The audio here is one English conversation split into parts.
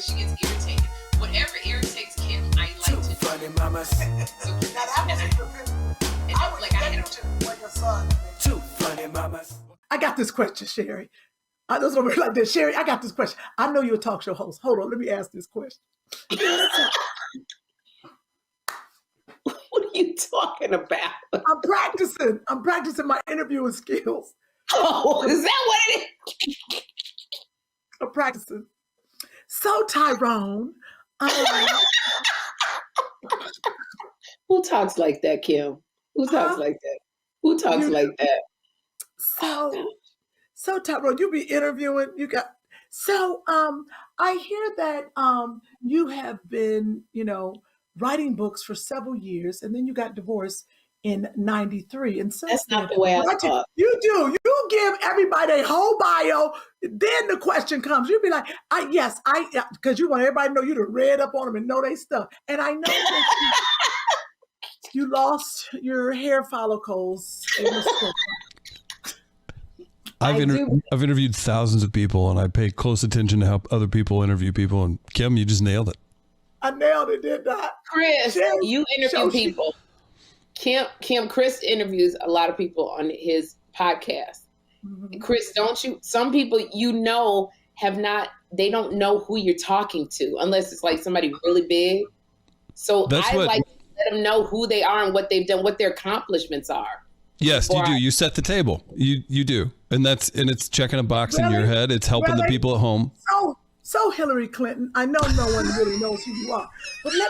she gets irritated. Whatever irritates Kym, I like to do. Funny mamas. So, Now that was a good and I was like I had to when your son. Two funny mamas. I got this question, Sherri. I just want to be like this. Sherri, I got this question. I know you're a talk show host. Hold on, let me ask this question. What are you talking about? I'm practicing my interviewing skills. Oh, is that what it is? I'm practicing. So, Tyrone, Who talks like that, Kym? Who talks like that? Who talks like that? So Tyrone, you be interviewing. I hear that you have been, writing books for several years, and then you got divorced in '93. And since That's not the way I talk. You do. You give everybody a whole bio. Then the question comes. You be like, because you want everybody to know you done read up on them and know they stuff. And I know that you lost your hair follicles. I've interviewed thousands of people, and I pay close attention to how other people interview people. And Kym, you just nailed it. I nailed it, didn't I? Chris, you interview people. Chris interviews a lot of people on his podcast. Mm-hmm. Chris, don't you? Some people they don't know who you're talking to unless it's like somebody really big. So I like to let them know who they are and what they've done, what their accomplishments are. Yes, you do. You set the table. You do. And it's checking a box in your head. It's helping the people at home. So Hillary Clinton, I know no one really knows who you are, but you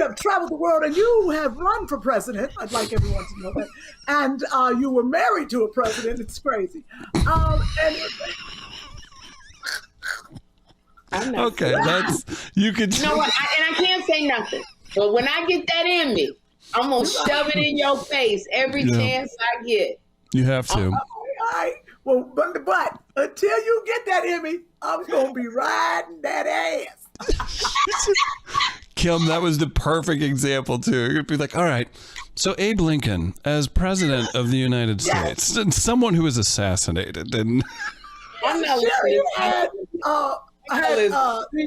have traveled the world and you have run for president. I'd like everyone to know that. And you were married to a president. It's crazy. Okay, you could. You know what? I can't say nothing. But when I get that in me, I'm going to shove it in your face every chance I get. You have to. All right. Well, but until you get that in me, I'm going to be riding that ass. Kym, that was the perfect example, too. You'd be like, all right, so Abe Lincoln, as president of the United States, and someone who was assassanated. And I'm not listening. I had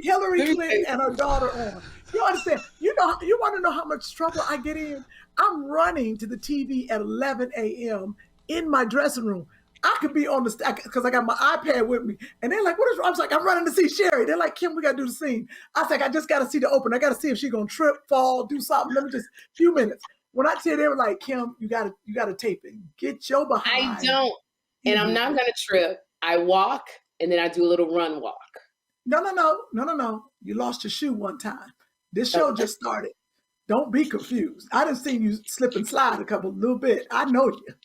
Hillary Clinton and her daughter on. You understand? You want to know how much trouble I get in? I'm running to the TV at 11 a.m. in my dressing room. I could be on the because I got my iPad with me, and they're like, "What is wrong?" I was like, "I'm running to see Sherri." They're like, "Kym, we gotta do the scene." I was like, "I just gotta see the open. I gotta see if she's gonna trip, fall, do something. Let me just a few minutes." When I tell they were like, "Kym, you gotta tape it. Get your behind." I don't, and I'm not gonna trip. I walk, and then I do a little run walk. No. You lost your shoe one time. This show just started. Don't be confused. I done seen you slip and slide a little bit. I know you.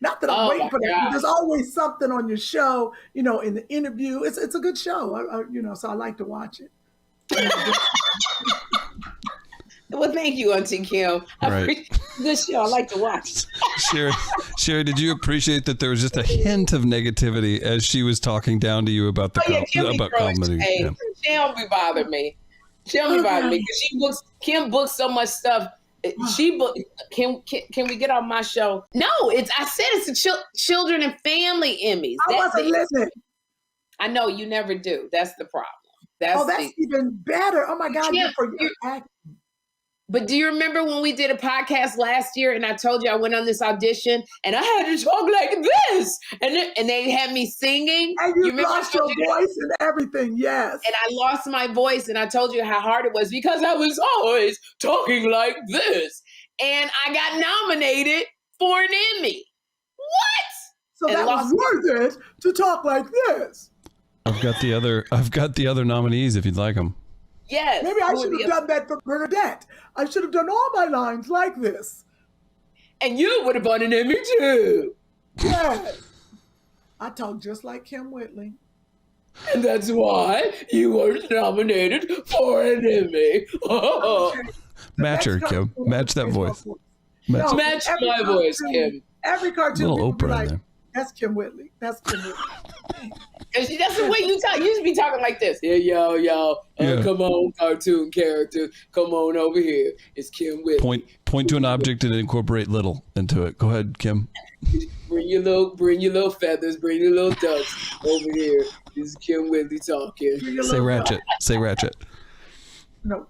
Not that I'm waiting for that. There's always something on your show, in the interview. It's a good show, so I like to watch it. Well, thank you, Auntie Kym. Good show. I like to watch. Sherri, did you appreciate that there was just a hint of negativity as she was talking down to you about comedy? Hey, she don't be bothering me. Because Kym books so much stuff. Can we get on my show? No, I said it's a children and family Emmys. I wasn't listening. I know you never do. That's the problem. That's even better. Oh my God, you're acting. But do you remember when we did a podcast last year and I told you I went on this audition and I had to talk like this and they had me singing? And you lost your voice and everything, yes. And I lost my voice and I told you how hard it was because I was always talking like this. And I got nominated for an Emmy. What? So that was worth it to talk like this. I've got the other nominees if you'd like them. Yes. Maybe I should have done that for Bernadette. I should have done all my lines like this. And you would have won an Emmy too. Yes. I talk just like Kym Whitley. And that's why you were nominated for an Emmy. Match her, Kym. Match that voice. Match my voice, Kym. Every cartoon little people Oprah be like, in there. That's Kym Whitley. That's Kym Whitley. And that's the way you talk. You used to be talking like this. Yeah, yo. Come on, cartoon characters. Come on over here. It's Kym Whitley. Point to an object and incorporate little into it. Go ahead, Kym. Bring your little feathers, bring your little ducks over here. This is Kym Whitley talking. Say ratchet. Say ratchet. No.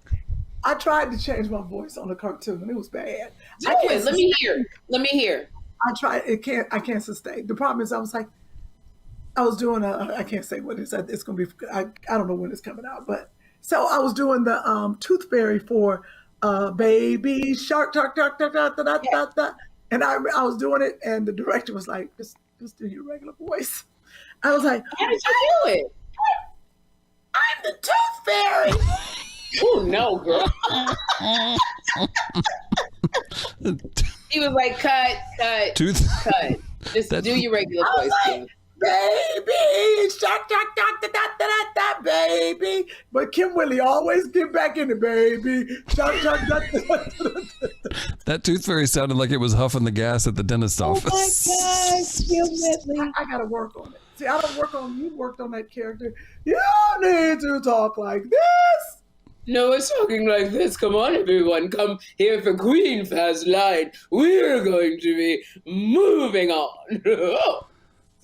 I tried to change my voice on the cartoon. It was bad. Let me hear. I tried. I can't sustain. The problem is I was doing I can't say what it is. It's going to be, I don't know when it's coming out, but so I was doing the Tooth Fairy for Baby Shark, talk, and I was doing it, and the director was like, just do your regular voice. I was like, how did you do it? I'm the Tooth Fairy. Oh no, girl. He was like, cut. Just do your regular voice. Like, baby, shark, baby. But Kym Whitley always get back in it, baby. Shark. That Tooth Fairy sounded like it was huffing the gas at the dentist office. Oh my gosh, Kym Whitley. I got to work on it. See, I don't work on, you worked on that character. You need to talk like this. No, it's talking like this. Come on, everyone. Come here for Queen Fast Line. We're going to be moving on.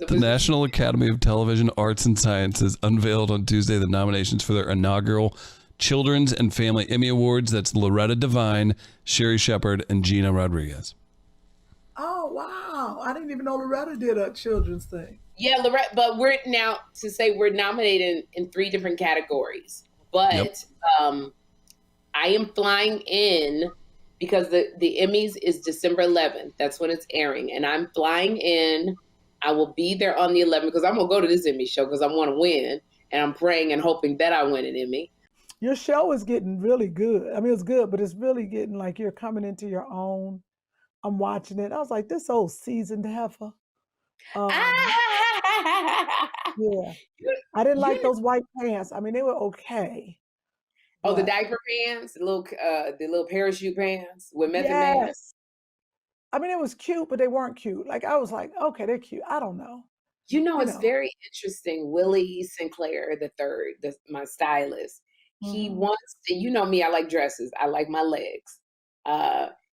The National Academy of Television Arts and Sciences unveiled on Tuesday the nominations for their inaugural Children's and Family Emmy Awards. That's Loretta Devine, Sherri Shepherd, and Gina Rodriguez. Oh, wow. I didn't even know Loretta did a children's thing. Yeah, Loretta, but we're nominated in 3 different categories. But Yep. I am flying in because the Emmys is December 11th. That's when it's airing. And I'm flying in. I will be there on the 11th because I'm going to go to this Emmy show because I want to win. And I'm praying and hoping that I win an Emmy. Your show is getting really good. I mean, it's good, but it's really getting like you're coming into your own. I'm watching it. I was like, this old seasoned heifer. Yeah. I didn't like those white pants. I mean, they were okay. Oh, the but- diaper pants, the little parachute pants with Method Man. Yes. I mean, it was cute, but they weren't cute. Like, I was like, okay, they're cute. I don't know. It's very interesting. Willie Sinclair III, my stylist, he wants to, you know me, I like dresses. I like my legs.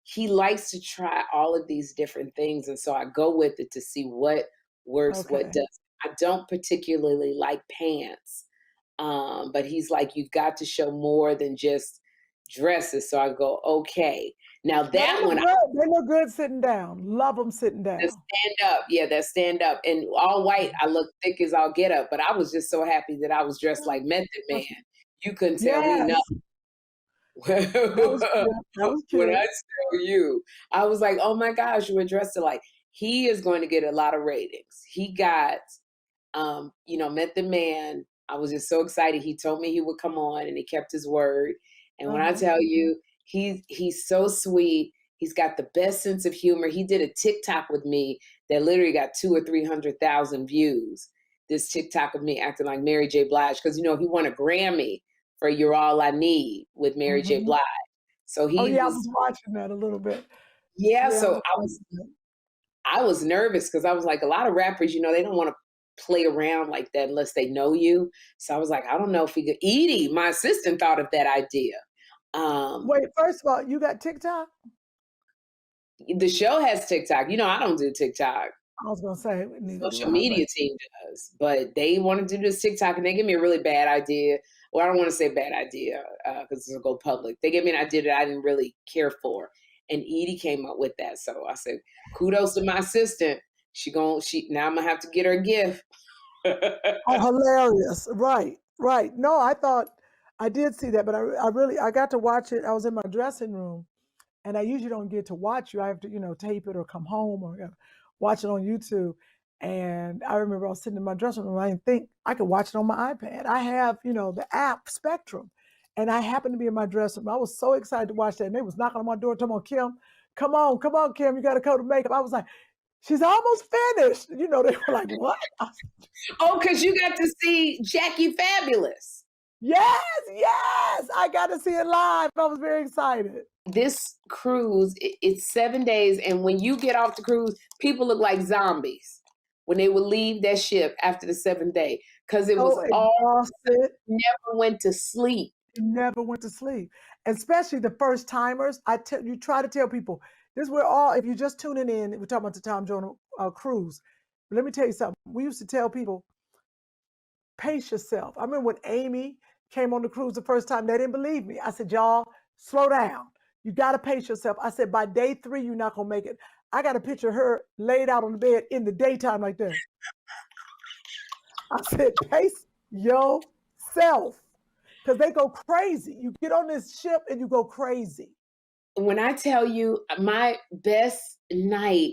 He likes to try all of these different things. And so I go with it to see what works, what doesn't. I don't particularly like pants. But he's like, you've got to show more than just dresses. So I go, okay. Now that one, they look good sitting down. Love them sitting down. the stand up, that stand up, and all white. I look thick as all get up, but I was just so happy that I was dressed like Method Man. You couldn't tell me nothing. That was cute. When I tell you, I was like, oh my gosh, you were dressed like. He is going to get a lot of ratings. He got, Method Man. I was just so excited. He told me he would come on, and he kept his word. And when I tell you, he's so sweet. He's got the best sense of humor. He did a TikTok with me that literally got 200,000 or 300,000 views. This TikTok of me acting like Mary J. Blige, because he won a Grammy for "You're All I Need" with Mary J. Blige. So he. I was watching that a little bit. Yeah, so I was nervous because I was like, a lot of rappers, they don't want to play around like that unless they know you. So I was like, I don't know if he could. Edie, my assistant, thought of that idea. Wait, first of all, you got TikTok? The show has TikTok. I don't do TikTok. I was gonna say Social media team does, but they wanted to do this TikTok, and they gave me a really bad idea. Well, I don't want to say bad idea because it'll go public. They gave me an idea that I didn't really care for, and Edie came up with that. So I said, kudos to my assistant. Now I'm gonna have to get her a gift. Oh, hilarious! Right. No, I did see that, but I got to watch it. I was in my dressing room, and I usually don't get to watch you. I have to, tape it or come home or watch it on YouTube. And I remember I was sitting in my dressing room. I didn't think I could watch it on my iPad. I have, the app Spectrum, and I happened to be in my dressing room. I was so excited to watch that, and they was knocking on my door, talking about, Kym, come on, Kym, you got to go to makeup. I was like, she's almost finished. They were like, what? Oh, because you got to see Jackie Fabulous. Yes. I got to see it live. I was very excited. This cruise, it's 7 days. And when you get off the cruise, people look like zombies when they would leave that ship after the 7th day. Because it was all, never went to sleep. never went to sleep. Especially the first timers. You try to tell people, this we're all, if you're just tuning in, we're talking about the Tom Joyner cruise. But let me tell you something. We used to tell people, pace yourself. I remember when Amy came on the cruise the first time, they didn't believe me. I said, y'all, slow down. You got to pace yourself. I said, by day 3, you're not going to make it. I got a picture of her laid out on the bed in the daytime like that. I said, pace yourself. Because they go crazy. You get on this ship and you go crazy. When I tell you my best night,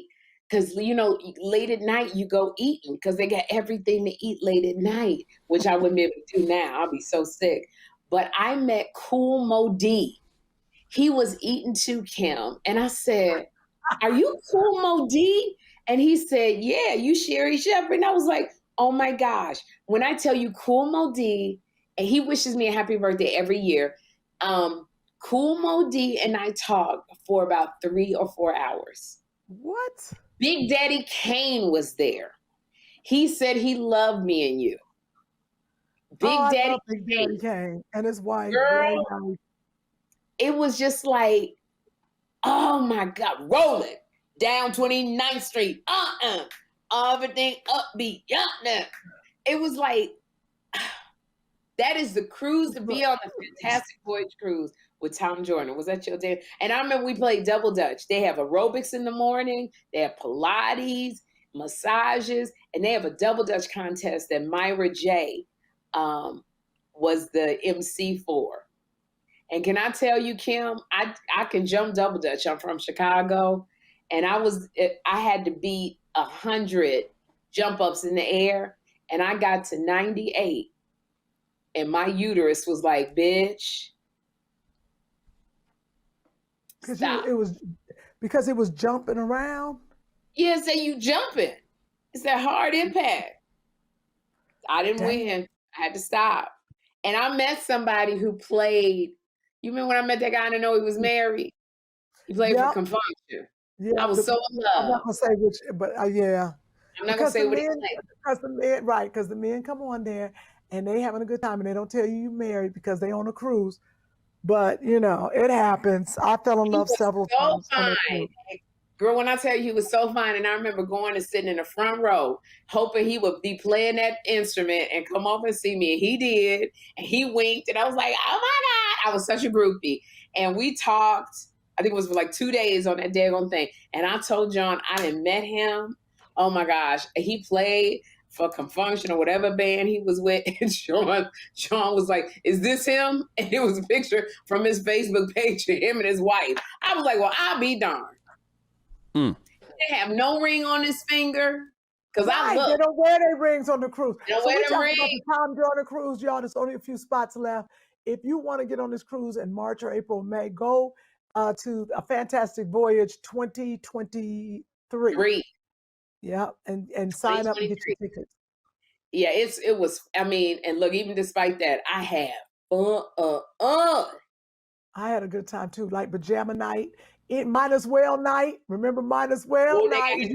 because, you know, late at night you go eating because they got everything to eat late at night, which I wouldn't be able to do now. I'll be so sick. But I met Cool Mo D. He was eating too, Kym. And I said, are you Cool Mo D? And he said, yeah, you Sherri Shepherd. And I was like, oh my gosh. When I tell you Cool Mo D, and he wishes me a happy birthday every year, Cool Mo D and I talked for about 3 or 4 hours. What? Big Daddy Kane was there. He said he loved me and you. Big Daddy Kane and his wife. Girl, it was just like, oh my God, rolling down 29th Street. Everything upbeat. It was like, that is the cruise to be on, the Fantastic Voyage cruise with Tom Joyner. Was that your day? And I remember we played double dutch. They have aerobics in the morning. They have Pilates, massages, and they have a double dutch contest that Myra J was the MC for. And can I tell you, Kym, I can jump double dutch. I'm from Chicago, and I had to beat 100 jump ups in the air, and I got to 98. And my uterus was like, bitch, stop. Because it was jumping around? Yeah, so you jumping. It's that hard impact. I didn't win. I had to stop. And I met somebody who played, you remember when I met that guy and I know he was married? He played for Confunction. Yeah, I was so in love. I'm not going to say which, but yeah. I'm not going to say what he played. Because the men come on there and they having a good time and they don't tell you you're married because they on a cruise. But, you know, it happens. I fell in love several times. Fine. Girl, when I tell you he was so fine, and I remember going and sitting in the front row, hoping he would be playing that instrument and come over and see me. And he did. And he winked. And I was like, oh my God. I was such a groupie. And we talked, I think it was for like 2 days on that daggone thing. And I told John I didn't met him. Oh my gosh. He played for Confunction or whatever band he was with. And Sean was like, is this him? And it was a picture from his Facebook page of him and his wife. I was like, well, I'll be darned. They have no ring on his finger. Because I look. They don't wear their rings on the cruise. They don't wear their rings. About the Tom Joyner cruise, y'all. There's only a few spots left. If you want to get on this cruise in March or April, May, go to a Fantastic Voyage 2023. Yeah, and sign up and get your tickets. Yeah, it was. I mean, and look, even despite that, I have I had a good time too, like pajama night, might as well night. Remember might as well night?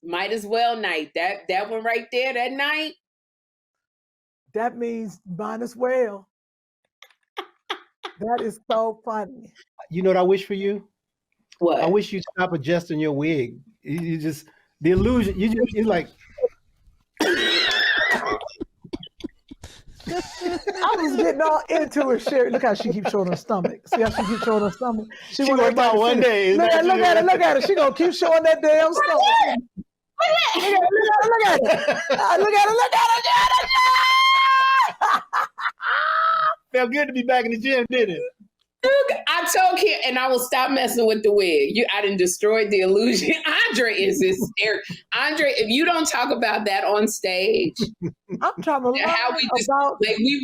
Might as well night. That one right there, that night. That means might as well. That is so funny. You know what I wish for you? What? I wish you'd stop adjusting your wig. You just, the illusion, you're like. I was getting all into it, Sherri. Look how she keeps showing her stomach. See how she keeps showing her stomach? She worked out one day. Look at her. She gonna keep showing that damn stomach. Look at her. Felt good to be back in the gym, didn't it? I told him, and I will stop messing with the wig. I didn't destroy the illusion. Andre is hysterical. Andre, if you don't talk about that on stage, I'm trying to how we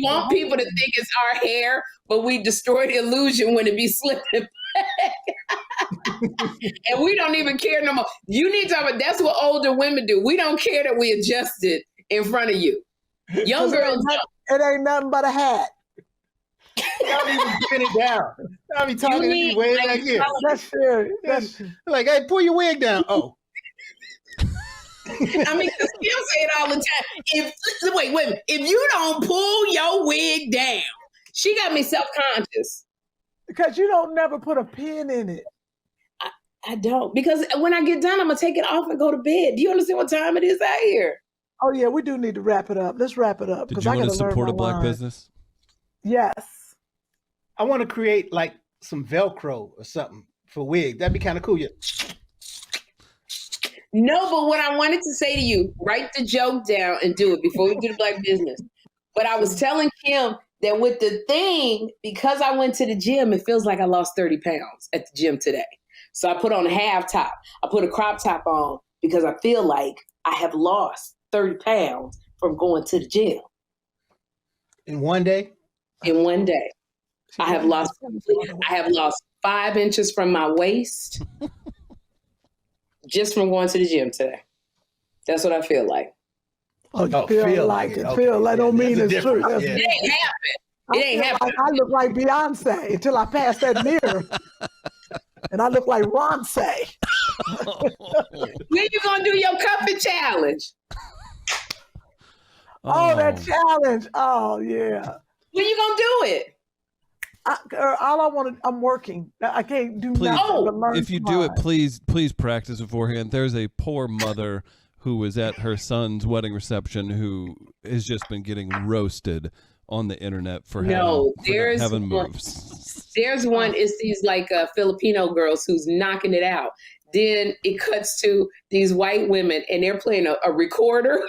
want people to think it's our hair, but we destroy the illusion when it be slipping back. And we don't even care no more. You need to talk about that's what older women do. We don't care that we adjusted in front of you. Young girls it ain't nothing but a hat. Y'all need to pin it down. I'll be talking to me way back here. That's fair. Like, hey, pull your wig down. Oh. I mean, Kym say it all the time. Wait. If you don't pull your wig down, She got me self-conscious. Because you don't never put a pin in it. I don't. Because when I get done, I'm going to take it off and go to bed. Do you understand what time it is out here? Oh, yeah, we do need to wrap it up. Let's wrap it up. Did you want to support a black business? Yes. I want to create like some Velcro or something for wigs. That'd be kind of cool. Yeah. No, but what I wanted to say to you, write the joke down and do it before we do the black business. But I was telling Kym that with the thing, because I went to the gym, it feels like I lost 30 pounds at the gym today. So I put on a half top. I put a crop top on because I feel like I have lost 30 pounds from going to the gym. In one day? In one day. I have lost 5 inches from my waist just from going to the gym today. That's what I feel like. Oh, you feel like it. Okay. Feel like don't mean it's true. Yeah. It ain't happened. It ain't happened. I look like Beyonce until I pass that mirror. And I look like Ronce. When you gonna do your cupping challenge? Oh, that challenge. Oh, yeah. When you gonna do it? All I want to, I'm working. I can't do nothing but learn. If you do it, please practice beforehand. There's a poor mother who was at her son's wedding reception who has just been getting roasted on the internet for having moves. There's one, it's these like Filipino girls who's knocking it out. Then it cuts to these white women and they're playing a recorder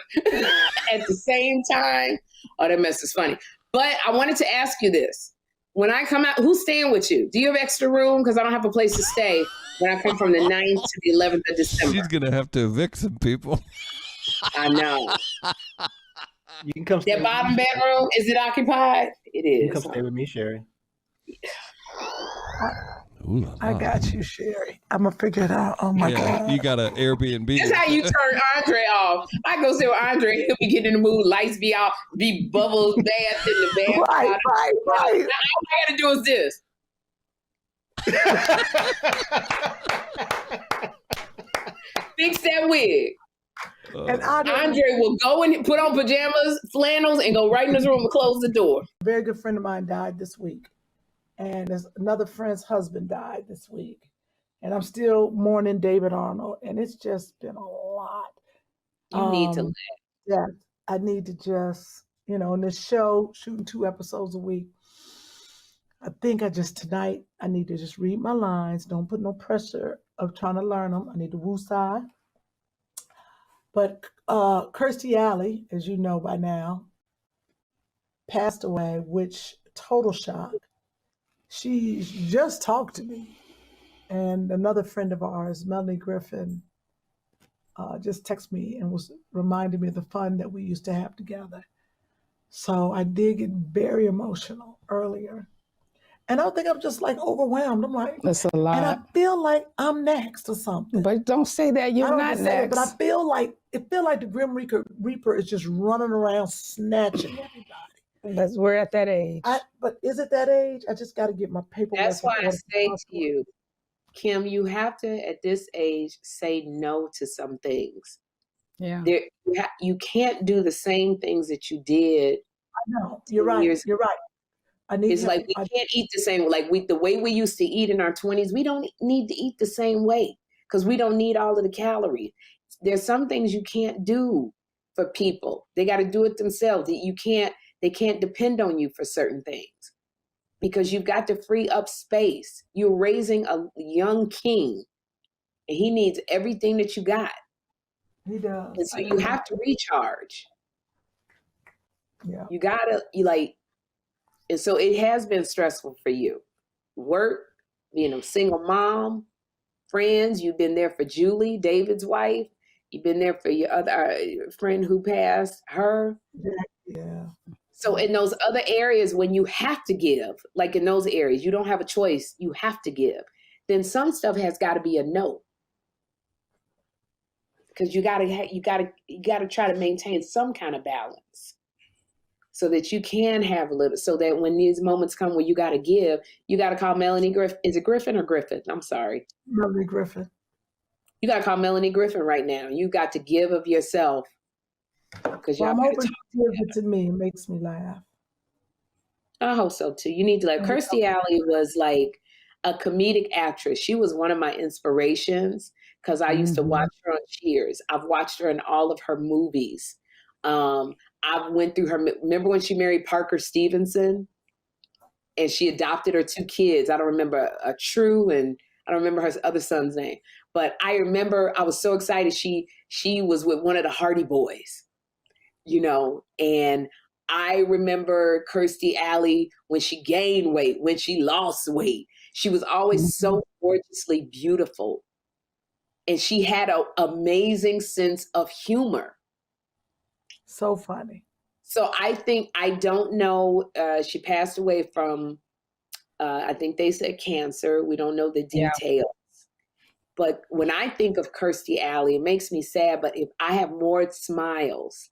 at the same time. Oh, that mess is funny. But I wanted to ask you this. When I come out, who's staying with you? Do you have extra room? Because I don't have a place to stay when I come from the 9th to the 11th of December. She's going to have to evict some people. I know. You can come stay that bottom bedroom, is it occupied? It is. You can come stay with me, Sherri. I got you, Sherri. I'm going to figure it out. Oh, my God. You got an Airbnb. That's how you turn Andre off. I go stay with Andre. He'll be getting in the mood. Lights be out. Be bubbles, bath in the bath. Right. All I got to do is this. Fix that wig. And Andre will go and put on pajamas, flannels, and go right in his room and close the door. A very good friend of mine died this week. And there's another friend's husband died this week. And I'm still mourning David Arnold. And it's just been a lot. You need to laugh. Yeah, I need to just, in this show, shooting 2 episodes a week. I think tonight, I need to just read my lines. Don't put no pressure of trying to learn them. I need to woosah. But Kirstie Alley, as you know by now, passed away, which total shock. She just talked to me. And another friend of ours, Melanie Griffin, just texted me and was reminding me of the fun that we used to have together. So I did get very emotional earlier. And I think I'm just like overwhelmed. I'm like, that's a lot. And I feel like I'm next or something. But don't say that you're not next. But I feel like the Grim Reaper is just running around snatching everybody. We're at that age. But is it that age? I just got to get my paperwork. That's why I say to you, Kym, you have to, at this age, say no to some things. Yeah. You can't do the same things that you did. I know. You're right. You're right. It's like we can't eat the same. Like the way we used to eat in our 20s, we don't need to eat the same way because we don't need all of the calories. There's some things you can't do for people. They got to do it themselves. They can't depend on you for certain things because you've got to free up space. You're raising a young king and he needs everything that you got. He does. And so you have to recharge. Yeah. And so it has been stressful for you. Work, being a single mom, friends, you've been there for Julie, David's wife. You've been there for your other friend who passed, her. Yeah. So in those other areas, when you have to give, like in those areas, you don't have a choice, you have to give. Then some stuff has got to be a no. Because you gotta try to maintain some kind of balance. So that you can have a little, so that when these moments come where you got to give, you got to call Melanie Griffin. Is it Griffin or Griffin? I'm sorry. Melanie Griffin. You got to call Melanie Griffin right now. You got to give of yourself. Because I'm hoping she gives it to me. It makes me laugh. I hope so too. You need to like Kirstie Alley was like a comedic actress. She was one of my inspirations because I used to watch her on Cheers. I've watched her in all of her movies. I went through her. Remember when she married Parker Stevenson, and she adopted her 2 kids. I don't remember True, and I don't remember her other son's name. But I remember I was so excited. She was with one of the Hardy Boys, you know, and I remember Kirstie Alley when she gained weight, when she lost weight. She was always so gorgeously beautiful. And she had an amazing sense of humor. So funny. So I don't know, she passed away from, I think they said cancer. We don't know the details. But when I think of Kirstie Alley, it makes me sad. But if I have more smiles,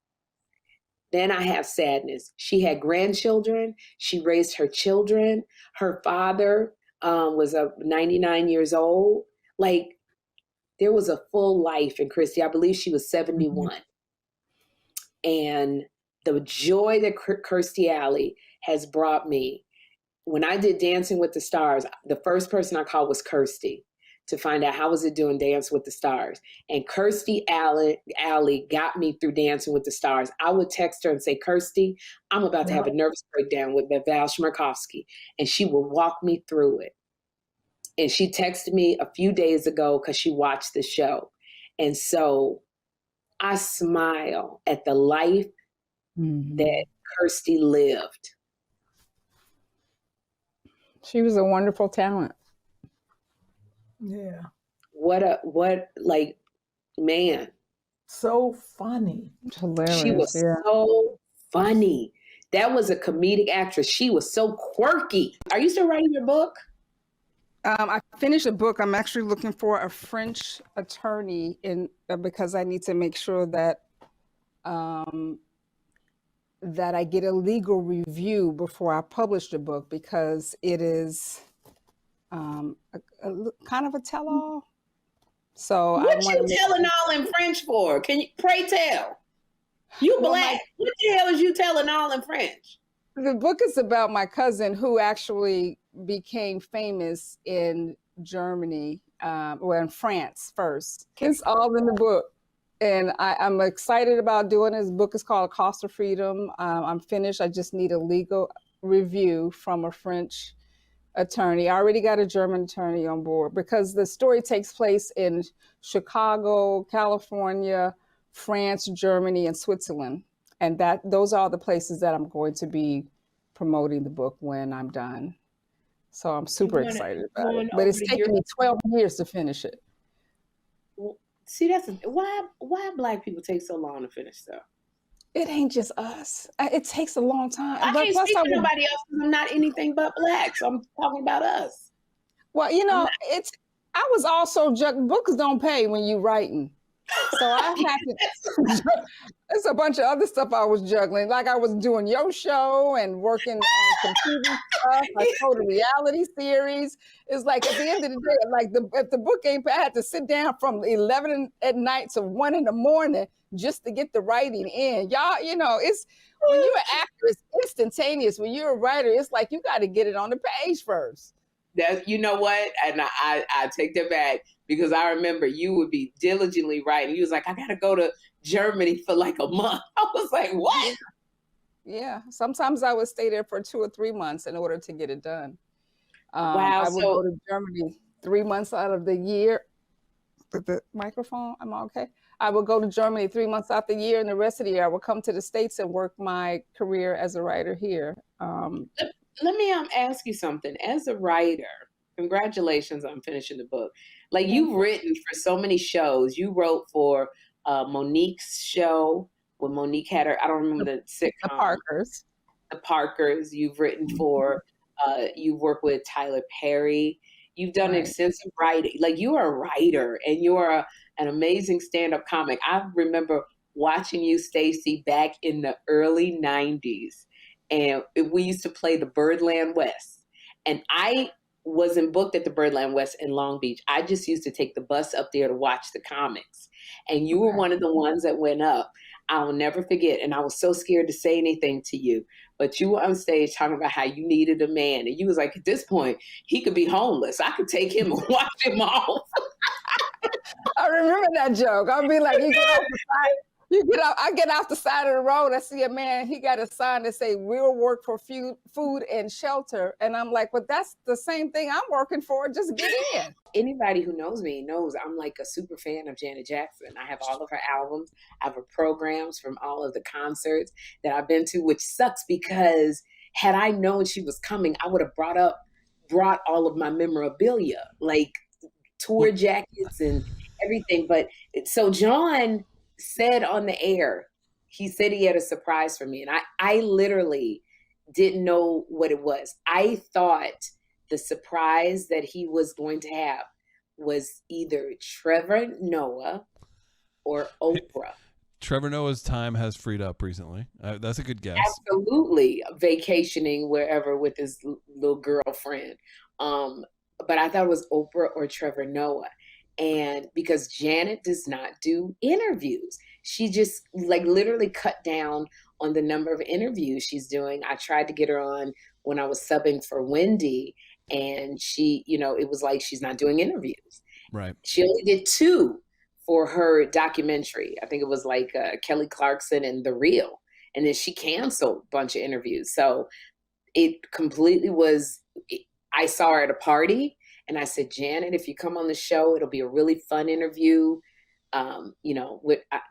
then I have sadness. She had grandchildren. She raised her children. Her father was 99 years old. Like, there was a full life in Kirstie. I believe she was 71. And the joy that Kirstie Alley has brought me, when I did Dancing with the Stars, the first person I called was Kirstie to find out how was it doing Dance with the Stars. And Kirstie Alley got me through Dancing with the Stars. I would text her and say, Kirstie, I'm about to have a nervous breakdown with Val Schmerkowski. And she would walk me through it. And she texted me a few days ago because she watched the show. And so I smile at the life that Kirstie lived. She was a wonderful talent. Yeah. Man. So funny. Hilarious. She was so funny. That was a comedic actress. She was so quirky. Are you still writing your book? I finished a book. I'm actually looking for a French attorney because I need to make sure that that I get a legal review before I publish the book, because it is kind of a tell-all. So what you telling all in French for? Can you pray tell? You black. What the hell is you telling all in French? The book is about my cousin who actually became famous in Germany, in France first. It's all in the book. And I'm excited about doing this. Book is called Cost of Freedom. I'm finished. I just need a legal review from a French attorney. I already got a German attorney on board because the story takes place in Chicago, California, France, Germany, and Switzerland. And those are the places that I'm going to be promoting the book when I'm done. So I'm super excited about it. But it's taken me 12 years to finish it. See, why Black people take so long to finish stuff? It ain't just us. It takes a long time. I can't speak to nobody else because I'm not anything but Black. So I'm talking about us. Well, you know, I was also books don't pay when you writing. So I had to, there's a bunch of other stuff I was juggling. Like I was doing your show and working on some TV stuff. I told a reality series. It's like at the end of the day, like if the book ain't, I had to sit down from 11 at night to 1 in the morning just to get the writing in. Y'all, you know, it's when you're an actor, it's instantaneous. When you're a writer, it's like you got to get it on the page first. You know what? And I take that back because I remember you would be diligently writing. You was like, I got to go to Germany for like a month. I was like, what? Yeah. Sometimes I would stay there for 2 or 3 months in order to get it done. Wow. I would go to Germany 3 months out of the year. With the microphone, am I okay? I would go to Germany 3 months out the year, and the rest of the year I would come to the States and work my career as a writer here. Let me ask you something. As a writer, congratulations on finishing the book. Like you've written for so many shows. You wrote for Monique's show when Monique had her, I don't remember the sitcom. The Parkers. The Parkers. You've written for, you've worked with Tyler Perry. You've done extensive writing. Like you are a writer and you're an amazing stand-up comic. I remember watching you, Stacey, back in the early 90s. And we used to play the Birdland West. And I wasn't booked at the Birdland West in Long Beach. I just used to take the bus up there to watch the comics. And you were one of the ones that went up. I'll never forget. And I was so scared to say anything to you, but you were on stage talking about how you needed a man. And you was like, at this point, he could be homeless. I could take him and watch him off. I remember that joke. I'll be like, you get off the side. I get off the side of the road. I see a man. He got a sign that say, "We'll work for food and shelter." And I'm like, but that's the same thing I'm working for. Just get in. Anybody who knows me knows I'm like a super fan of Janet Jackson. I have all of her albums. I have her programs from all of the concerts that I've been to, which sucks because had I known she was coming, I would have brought all of my memorabilia, like tour jackets and everything. But so John said on the air, he said he had a surprise for me. And I literally didn't know what it was. I thought the surprise that he was going to have was either Trevor Noah or Oprah. Trevor Noah's time has freed up recently. That's a good guess. Absolutely. Vacationing wherever with his little girlfriend. But I thought it was Oprah or Trevor Noah. And because Janet does not do interviews, she just like literally cut down on the number of interviews she's doing. I tried to get her on when I was subbing for Wendy, and she, it was like she's not doing interviews. Right. She only did 2 for her documentary. I think it was like Kelly Clarkson and The Real. And then she canceled a bunch of interviews. So it completely was, I saw her at a party. And I said, Janet, if you come on the show, it'll be a really fun interview. The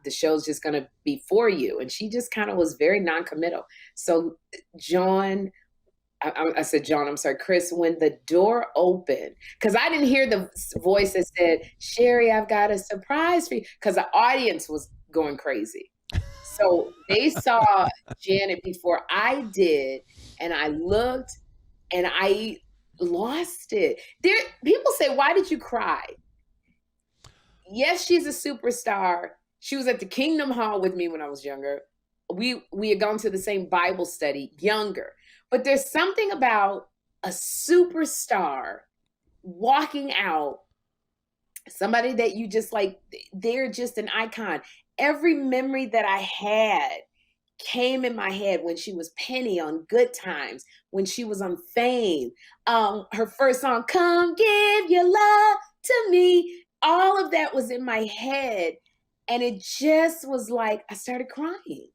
show's just going to be for you. And she just kind of was very non-committal. So John, I said, John, I'm sorry, Chris, when the door opened, because I didn't hear the voice that said, Sherri, I've got a surprise for you, because the audience was going crazy. So they saw Janet before I did. And I looked and I lost it. People say, why did you cry? Yes, she's a superstar. She was at the Kingdom Hall with me when I was younger. We had gone to the same Bible study, younger. But there's something about a superstar walking out, somebody that you just like, they're just an icon. Every memory that I had came in my head when she was Penny on Good Times, when she was on Fame, her first song, Come Give Your Love to Me. All of that was in my head. And it just was like, I started crying.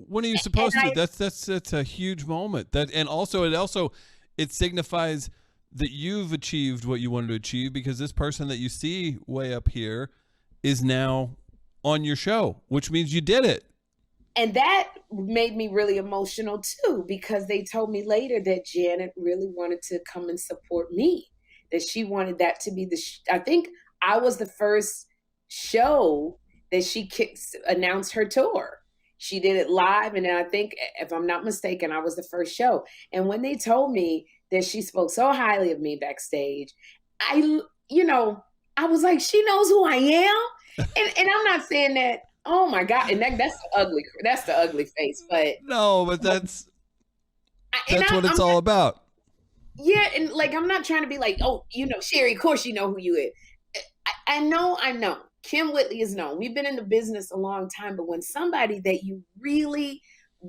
When are you supposed to? That's a huge moment. It signifies that you've achieved what you wanted to achieve, because this person that you see way up here is now on your show, which means you did it. And that made me really emotional too, because they told me later that Janet really wanted to come and support me, that she wanted that to be I think I was the first show that she announced her tour. She did it live. And then I think, if I'm not mistaken, I was the first show. And when they told me that she spoke so highly of me backstage, I was like, she knows who I am. And I'm not saying that, oh my God. And that's the ugly face, but no, but that's what it's all about. Yeah. And like, I'm not trying to be like, oh, Sherri, of course you know who you is. I know. Kym Whitley is known. We've been in the business a long time, but when somebody that you really,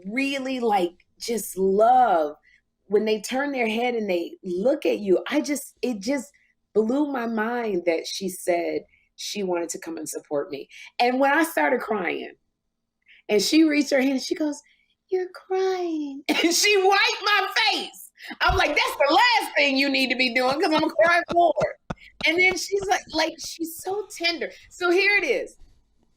really like, just love, when they turn their head and they look at you, it just blew my mind that she said she wanted to come and support me. And when I started crying and she reached her hand, she goes, you're crying. And she wiped my face. I'm like, that's the last thing you need to be doing, because I'm going to cry more. And then she's like, she's so tender. So here it is.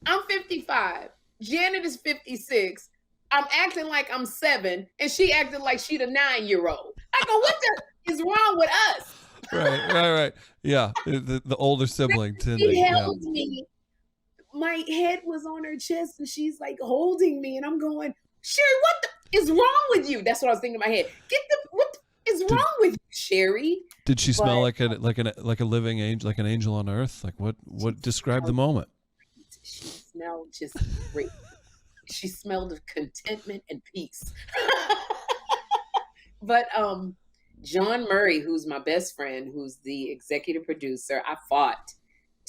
I'm 55. Janet is 56. I'm acting like I'm 7. And she acted like she's a 9-year-old. I go, what the is wrong with us? Right. Yeah. The older sibling. She held me. My head was on her chest and she's like holding me. And I'm going, Sherri, what the is wrong with you? That's what I was thinking in my head. What is wrong with you, Sherri? Did she smell like a living angel, like an angel on earth? Like what described the moment? She smelled just great. She smelled of contentment and peace. But John Murray, who's my best friend, who's the executive producer, I fought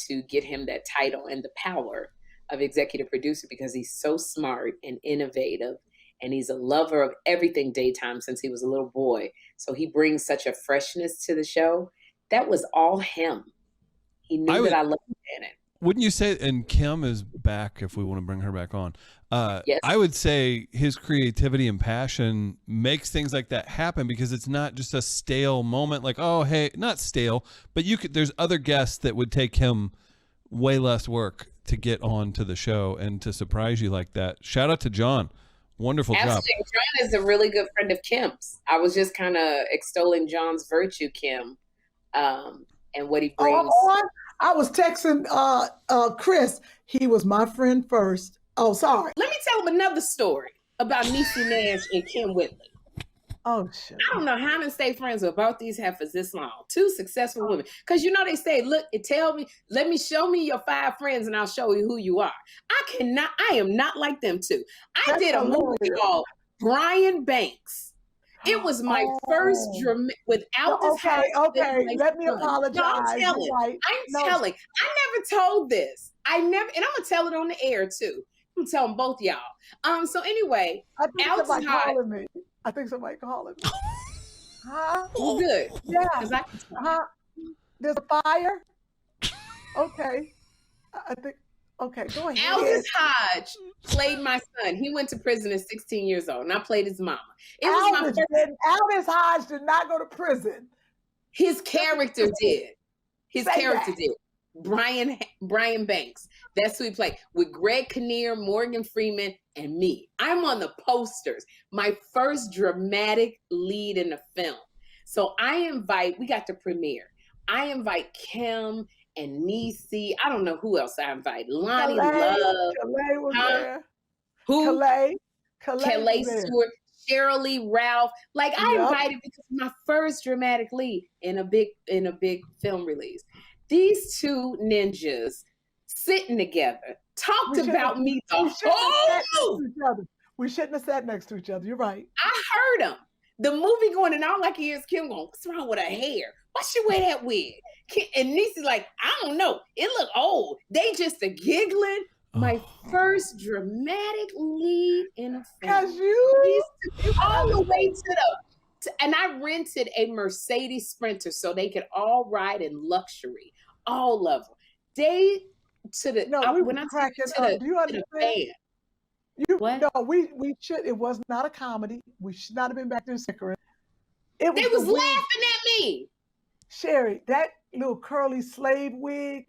to get him that title and the power of executive producer because he's so smart and innovative, and he's a lover of everything daytime since he was a little boy. So he brings such a freshness to the show. That was all him. He knew that I loved in it. Wouldn't you say, and Kym is back if we want to bring her back on. Yes. I would say his creativity and passion makes things like that happen because it's not just a stale moment like, oh, hey, not stale, but there's other guests that would take him way less work to get on to the show and to surprise you like that. Shout out to John. Wonderful job. Absolutely. John is a really good friend of Kym's. I was just kind of extolling John's virtue, Kym, and what he brings. I was texting Chris. He was my friend first. Oh, sorry. Let me tell him another story about Niecy Nash and Kym Whitley. Oh, shit. I don't know how to stay friends with both these heifers this long. Two successful women. Because they say, look, show me your 5 friends and I'll show you who you are. I am not like them two. I did a movie called Brian Banks. It was my first without this. Okay. Let me apologize. No, I'm telling. I never told this. And I'm gonna tell it on the air too. I'm telling both y'all. So anyway, I think somebody calling me. Huh? Well, good. Yeah. Huh? There's a fire. Okay. I think. Okay, go ahead. Aldous Hodge played my son. He went to prison at 16 years old, and I played his mama. Aldous Hodge did not go to prison. His character did. His character did. Brian Banks. That's who he played with Greg Kinnear, Morgan Freeman, and me. I'm on the posters. My first dramatic lead in the film. So we got the premiere. I invite Kym and Niecy. I don't know who else I invite. Lonnie Love. Calais was there. Who? Calais Stewart. Shirley Ralph. I invited because my first dramatic lead in a big film release. These two ninjas sitting together talked about me the whole movie. We shouldn't have sat next to each other. You're right. I heard them. The movie going, and all I can hear is Kym going, what's wrong with her hair? Why she wear that wig? And Niecy's like, I don't know. It look old. They just a giggling. My first dramatic lead in a film. Because you all the way and I rented a Mercedes Sprinter so they could all ride in luxury. All of them. We should. It was not a comedy. We should not have been back there snickering. They was laughing at me. Sherri, that little curly slave wig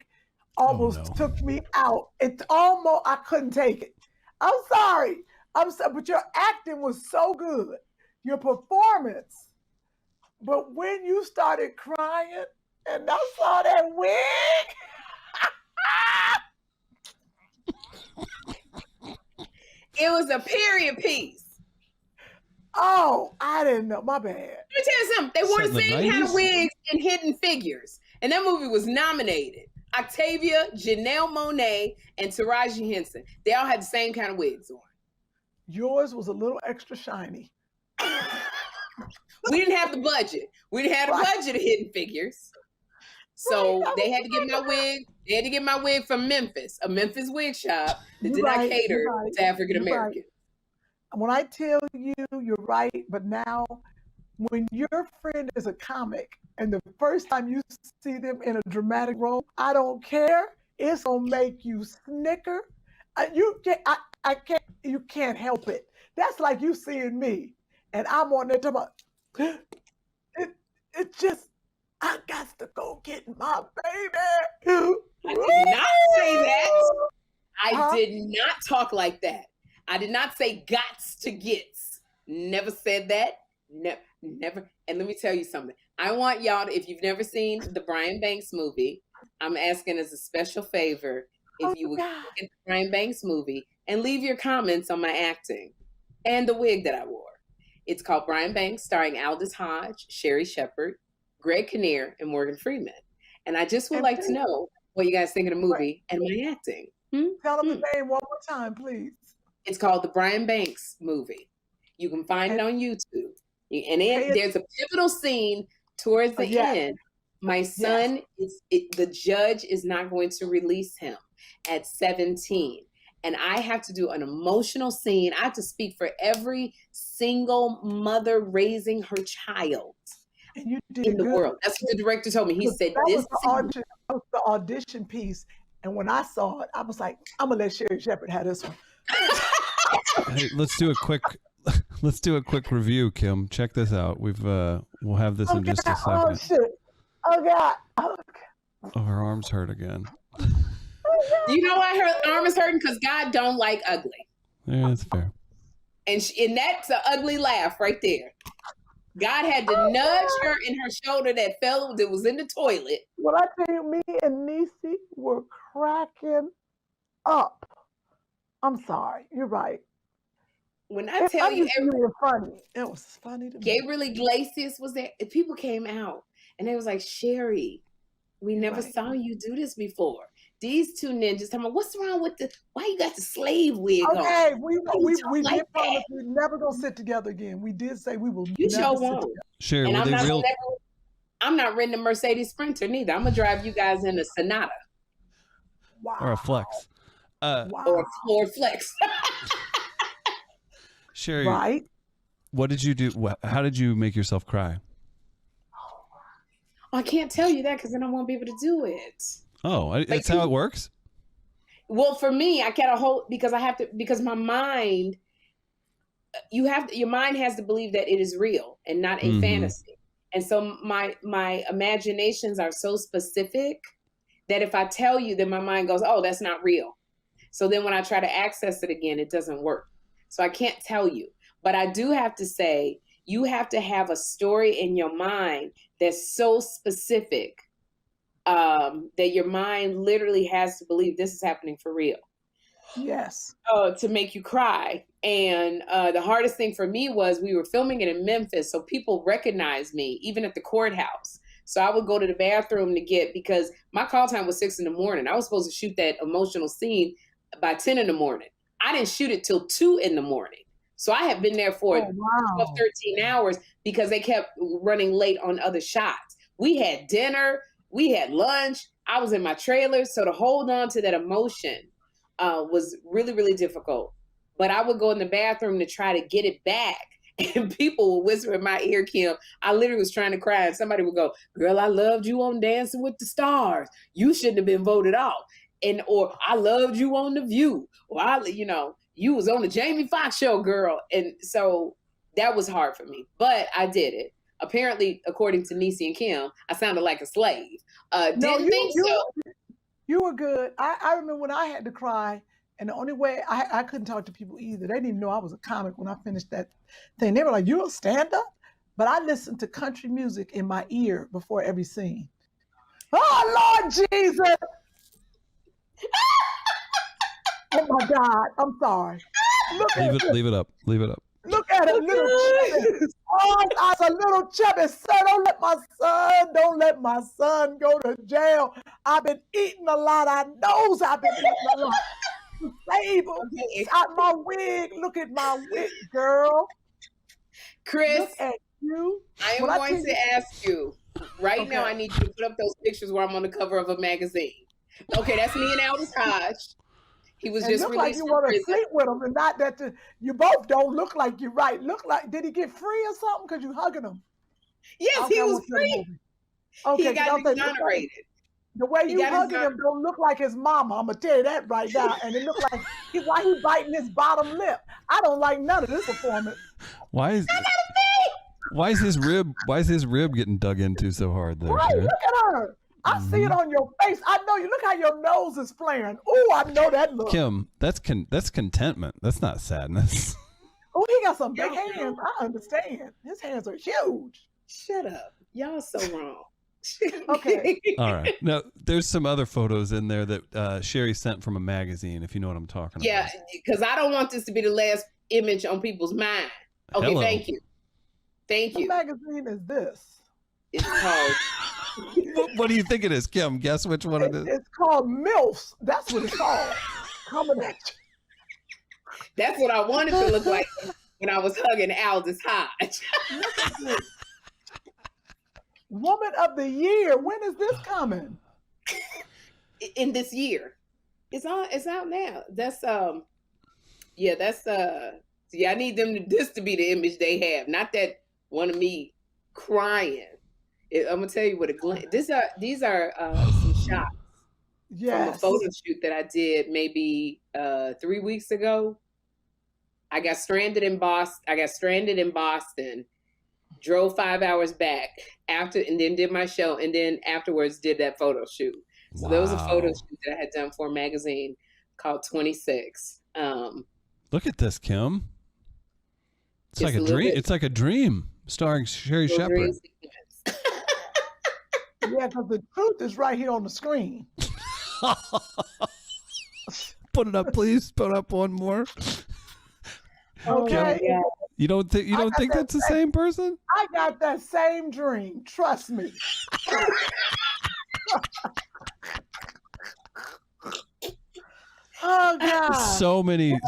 almost took me out. I couldn't take it. I'm sorry, but your acting was so good, your performance. But when you started crying and I saw that wig, it was a period piece. Oh, I didn't know. My bad. Let me tell you something. They wore the same kind of wigs in Hidden Figures. And that movie was nominated. Octavia, Janelle Monáe, and Taraji Henson. They all had the same kind of wigs on. Yours was a little extra shiny. We didn't have the budget. We didn't have the budget of Hidden Figures. So they had to get my wig. They had to get my wig from Memphis, a Memphis wig shop that did not cater to African Americans. When I tell you, you're right. But now, when your friend is a comic and the first time you see them in a dramatic role, I don't care. It's gonna make you snicker. You can't help it. That's like you seeing me, and I'm on there talking about it. Just I got to go get my baby. I did not say that. I did not talk like that. I did not say gots to gets. Never said that. Never. And let me tell you something. I want y'all to, if you've never seen the Brian Banks movie, I'm asking as a special favor if you would get the Brian Banks movie and leave your comments on my acting and the wig that I wore. It's called Brian Banks, starring Aldous Hodge, Sherri Shepherd, Greg Kinnear, and Morgan Freeman. And I just would like to know what you guys think of the movie and my acting. Tell them the name one more time, please. It's called the Brian Banks movie. You can find it on YouTube. And there's a pivotal scene towards the end. My son, the judge is not going to release him at 17. and I have to do an emotional scene. I have to speak for every single mother raising her child And you did in the good. world. That's what the director told me. He said, that this was the audition piece. And when I saw it, I was like, I'm gonna let Sherri Shepherd have this one. Hey, let's do a quick review, Kym. Check this out. We'll have this in just a second. Oh shit. Oh God. Oh, her arms hurt again. You know why her arm is hurting? Because God don't like ugly. Yeah, that's fair. And that's an ugly laugh right there. God had to nudge her in her shoulder that was in the toilet. Well, I tell you, me and Niecy were cracking up. I'm sorry. You're right. When I tell you, funny. It was funny to me. Gabriel Iglesias was there. People came out and they was like, Sherri, we never saw you do this before. These two ninjas talking about, what's wrong with why you got the slave wig on? Okay, we like did promise we're never gonna sit together again. We did say we will You never sure sit won't. together. Sherri, And were I'm not renting a Mercedes Sprinter neither. I'm gonna drive you guys in a Sonata. Wow. or a Flex? Or a Flex. Sherri, Right. what did you do? How did you make yourself cry? I can't tell you that because then I won't be able to do it. Oh, that's how it works? Well, for me, I gotta hold because my mind, your mind has to believe that it is real and not a fantasy. And so my imaginations are so specific that if I tell you, then my mind goes, oh, that's not real. So then when I try to access it again, it doesn't work. So I can't tell you, but I do have to say, you have to have a story in your mind that's so specific that your mind literally has to believe this is happening for real. Yes. To make you cry. And the hardest thing for me was we were filming it in Memphis, so people recognized me, even at the courthouse. So I would go to the bathroom because my call time was 6 a.m. I was supposed to shoot that emotional scene by 10 a.m. I didn't shoot it till 2 a.m. So I had been there for 12, 13 hours because they kept running late on other shots. We had dinner, we had lunch. I was in my trailer. So to hold on to that emotion was really, really difficult. But I would go in the bathroom to try to get it back. And people would whisper in my ear, Kym, I literally was trying to cry. And somebody would go, girl, I loved you on Dancing with the Stars. You shouldn't have been voted off. Or I loved you on The View. Or you was on the Jamie Foxx show, girl. And so that was hard for me. But I did it. Apparently, according to Niecy and Kym, I sounded like a slave. Didn't think so. You were good. I remember when I had to cry, and the only way I couldn't talk to people either. They didn't even know I was a comic when I finished that thing. They were like, "You're a stand-up?" But I listened to country music in my ear before every scene. Oh, Lord Jesus! Oh my God! I'm sorry. Leave it up. Leave it up. Look at it, little chubby. Oh, I was a little chubby son. Don't let my son go to jail. I've been eating a lot. I knows I've been eating a lot. Babe, it's out my wig. Look at my wig, girl. Chris, look at you. I am going to ask you right now. I need you to put up those pictures where I'm on the cover of a magazine. Okay, that's me and Aldous Hodge. He was just look like released you from want to prison. sleep with him, and not that you both don't look like you're right. Look like, did he get free or something? Because you hugging him. Yes, he was free. Okay, he got exonerated. The way you hugging him don't look like his mama. I'm gonna tell you that right now. And it looked like why he biting his bottom lip. I don't like none of this performance. Why is his rib getting dug into so hard there? Right, look at her. I see it on your face. I know you. Look how your nose is flaring. Oh, I know that look. Kym, that's contentment. That's not sadness. Oh, he got some big hands. I understand. His hands are huge. Shut up. Y'all so wrong. Okay. All right. Now, there's some other photos in there that Sherri sent from a magazine, if you know what I'm talking about. Yeah, because I don't want this to be the last image on people's mind. Okay, Hello. Thank you. Thank you. What magazine is this? It's called... What do you think it is, Kym? Guess which one it is. It's called MILFs. That's what it's called. Coming at you. That's what I wanted to look like when I was hugging Aldous Hodge. Woman of the Year. When is this coming? In this year. It's out now. That's see, I need this to be the image they have, not that one of me crying. I'm gonna tell you what these are some shots from a photo shoot that I did maybe 3 weeks ago. I got stranded in Boston, drove 5 hours back and then did my show, and then afterwards did that photo shoot. So there was a photo shoot that I had done for a magazine called 26. Look at this, Kym. It's like a dream. It's like a dream starring Sherri Shepherd. Yeah, because the truth is right here on the screen. Put it up, please. Put up one more. Okay. Yeah. You don't think that's the same person? I got that same dream. Trust me. Oh God. So many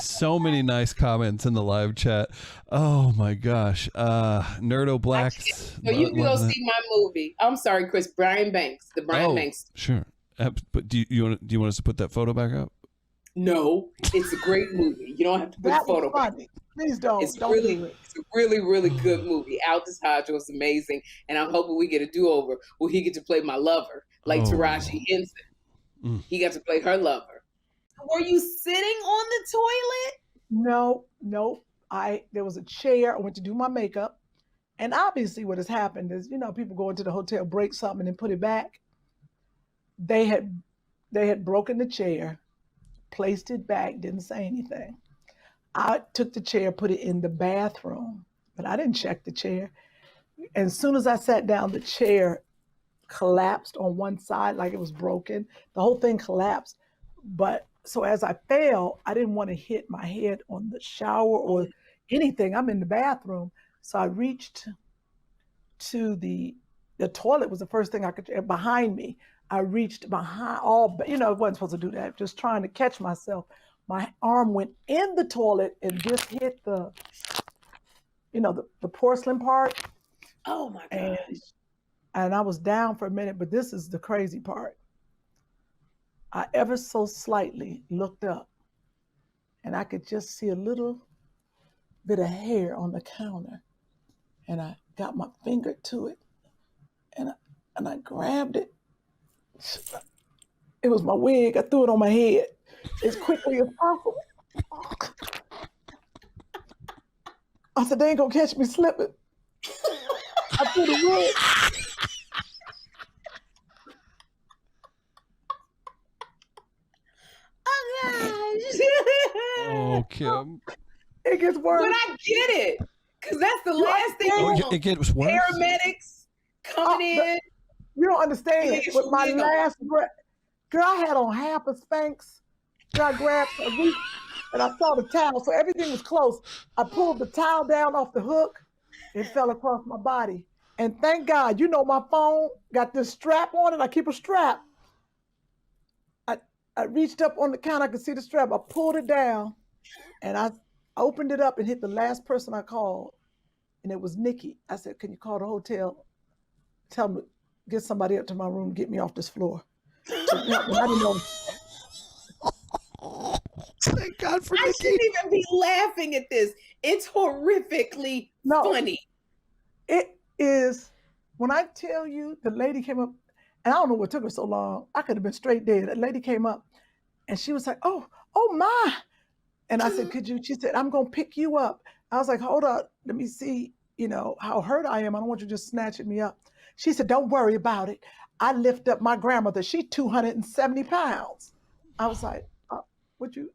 nice comments in the live chat. Oh my gosh. Nerdo Blacks. So you can go see my movie. I'm sorry, Chris. Brian Banks. The Brian Banks. Sure. But do you want us to put that photo back up? No, it's a great movie. You don't have to put the photo back. Please don't. It's a really, really good movie. Aldous Hodge was amazing, and I'm hoping we get a do-over where he get to play my lover, like Taraji Henson. He got to play her lover. Were you sitting on the toilet? No. There was a chair. I went to do my makeup, and obviously, what has happened is, people go into the hotel, break something, and put it back. They had broken the chair, placed it back, didn't say anything. I took the chair, put it in the bathroom, but I didn't check the chair. And as soon as I sat down, the chair collapsed on one side like it was broken. The whole thing collapsed. But so as I fell, I didn't want to hit my head on the shower or anything. I'm in the bathroom. So I reached to the toilet was the first thing I could, behind me. I reached behind I wasn't supposed to do that, just trying to catch myself. My arm went in the toilet and just hit the porcelain part. Oh my gosh. And I was down for a minute, but this is the crazy part. I ever so slightly looked up and I could just see a little bit of hair on the counter. And I got my finger to it and I grabbed it. It was my wig. I threw it on my head as quickly as possible. I said, they ain't gonna catch me slipping. I threw the wig. Oh, Kym. It gets worse. But I get it. Because that's the last thing you want. It gets worse? Paramedics coming in. You don't understand. With my last breath, girl, I had on half a Spanx. Girl, I grabbed a reach and I saw the towel, so everything was close. I pulled the towel down off the hook. It fell across my body. And thank God, my phone got this strap on it. I keep a strap. I reached up on the counter. I could see the strap. I pulled it down and I opened it up and hit the last person I called. And it was Nikki. I said, can you call the hotel? Tell me, get somebody up to my room, get me off this floor. So, I didn't know. Thank God for Nikki. I shouldn't even be laughing at this. It's horrifically funny. It is. When I tell you, the lady came up, and I don't know what took her so long. I could have been straight dead. That lady came up, and she was like, oh my. And I said, she said, I'm going to pick you up. I was like, hold up. Let me see, how hurt I am. I don't want you just snatching me up. She said, don't worry about it. I lift up my grandmother. She's 270 pounds. I was like, what you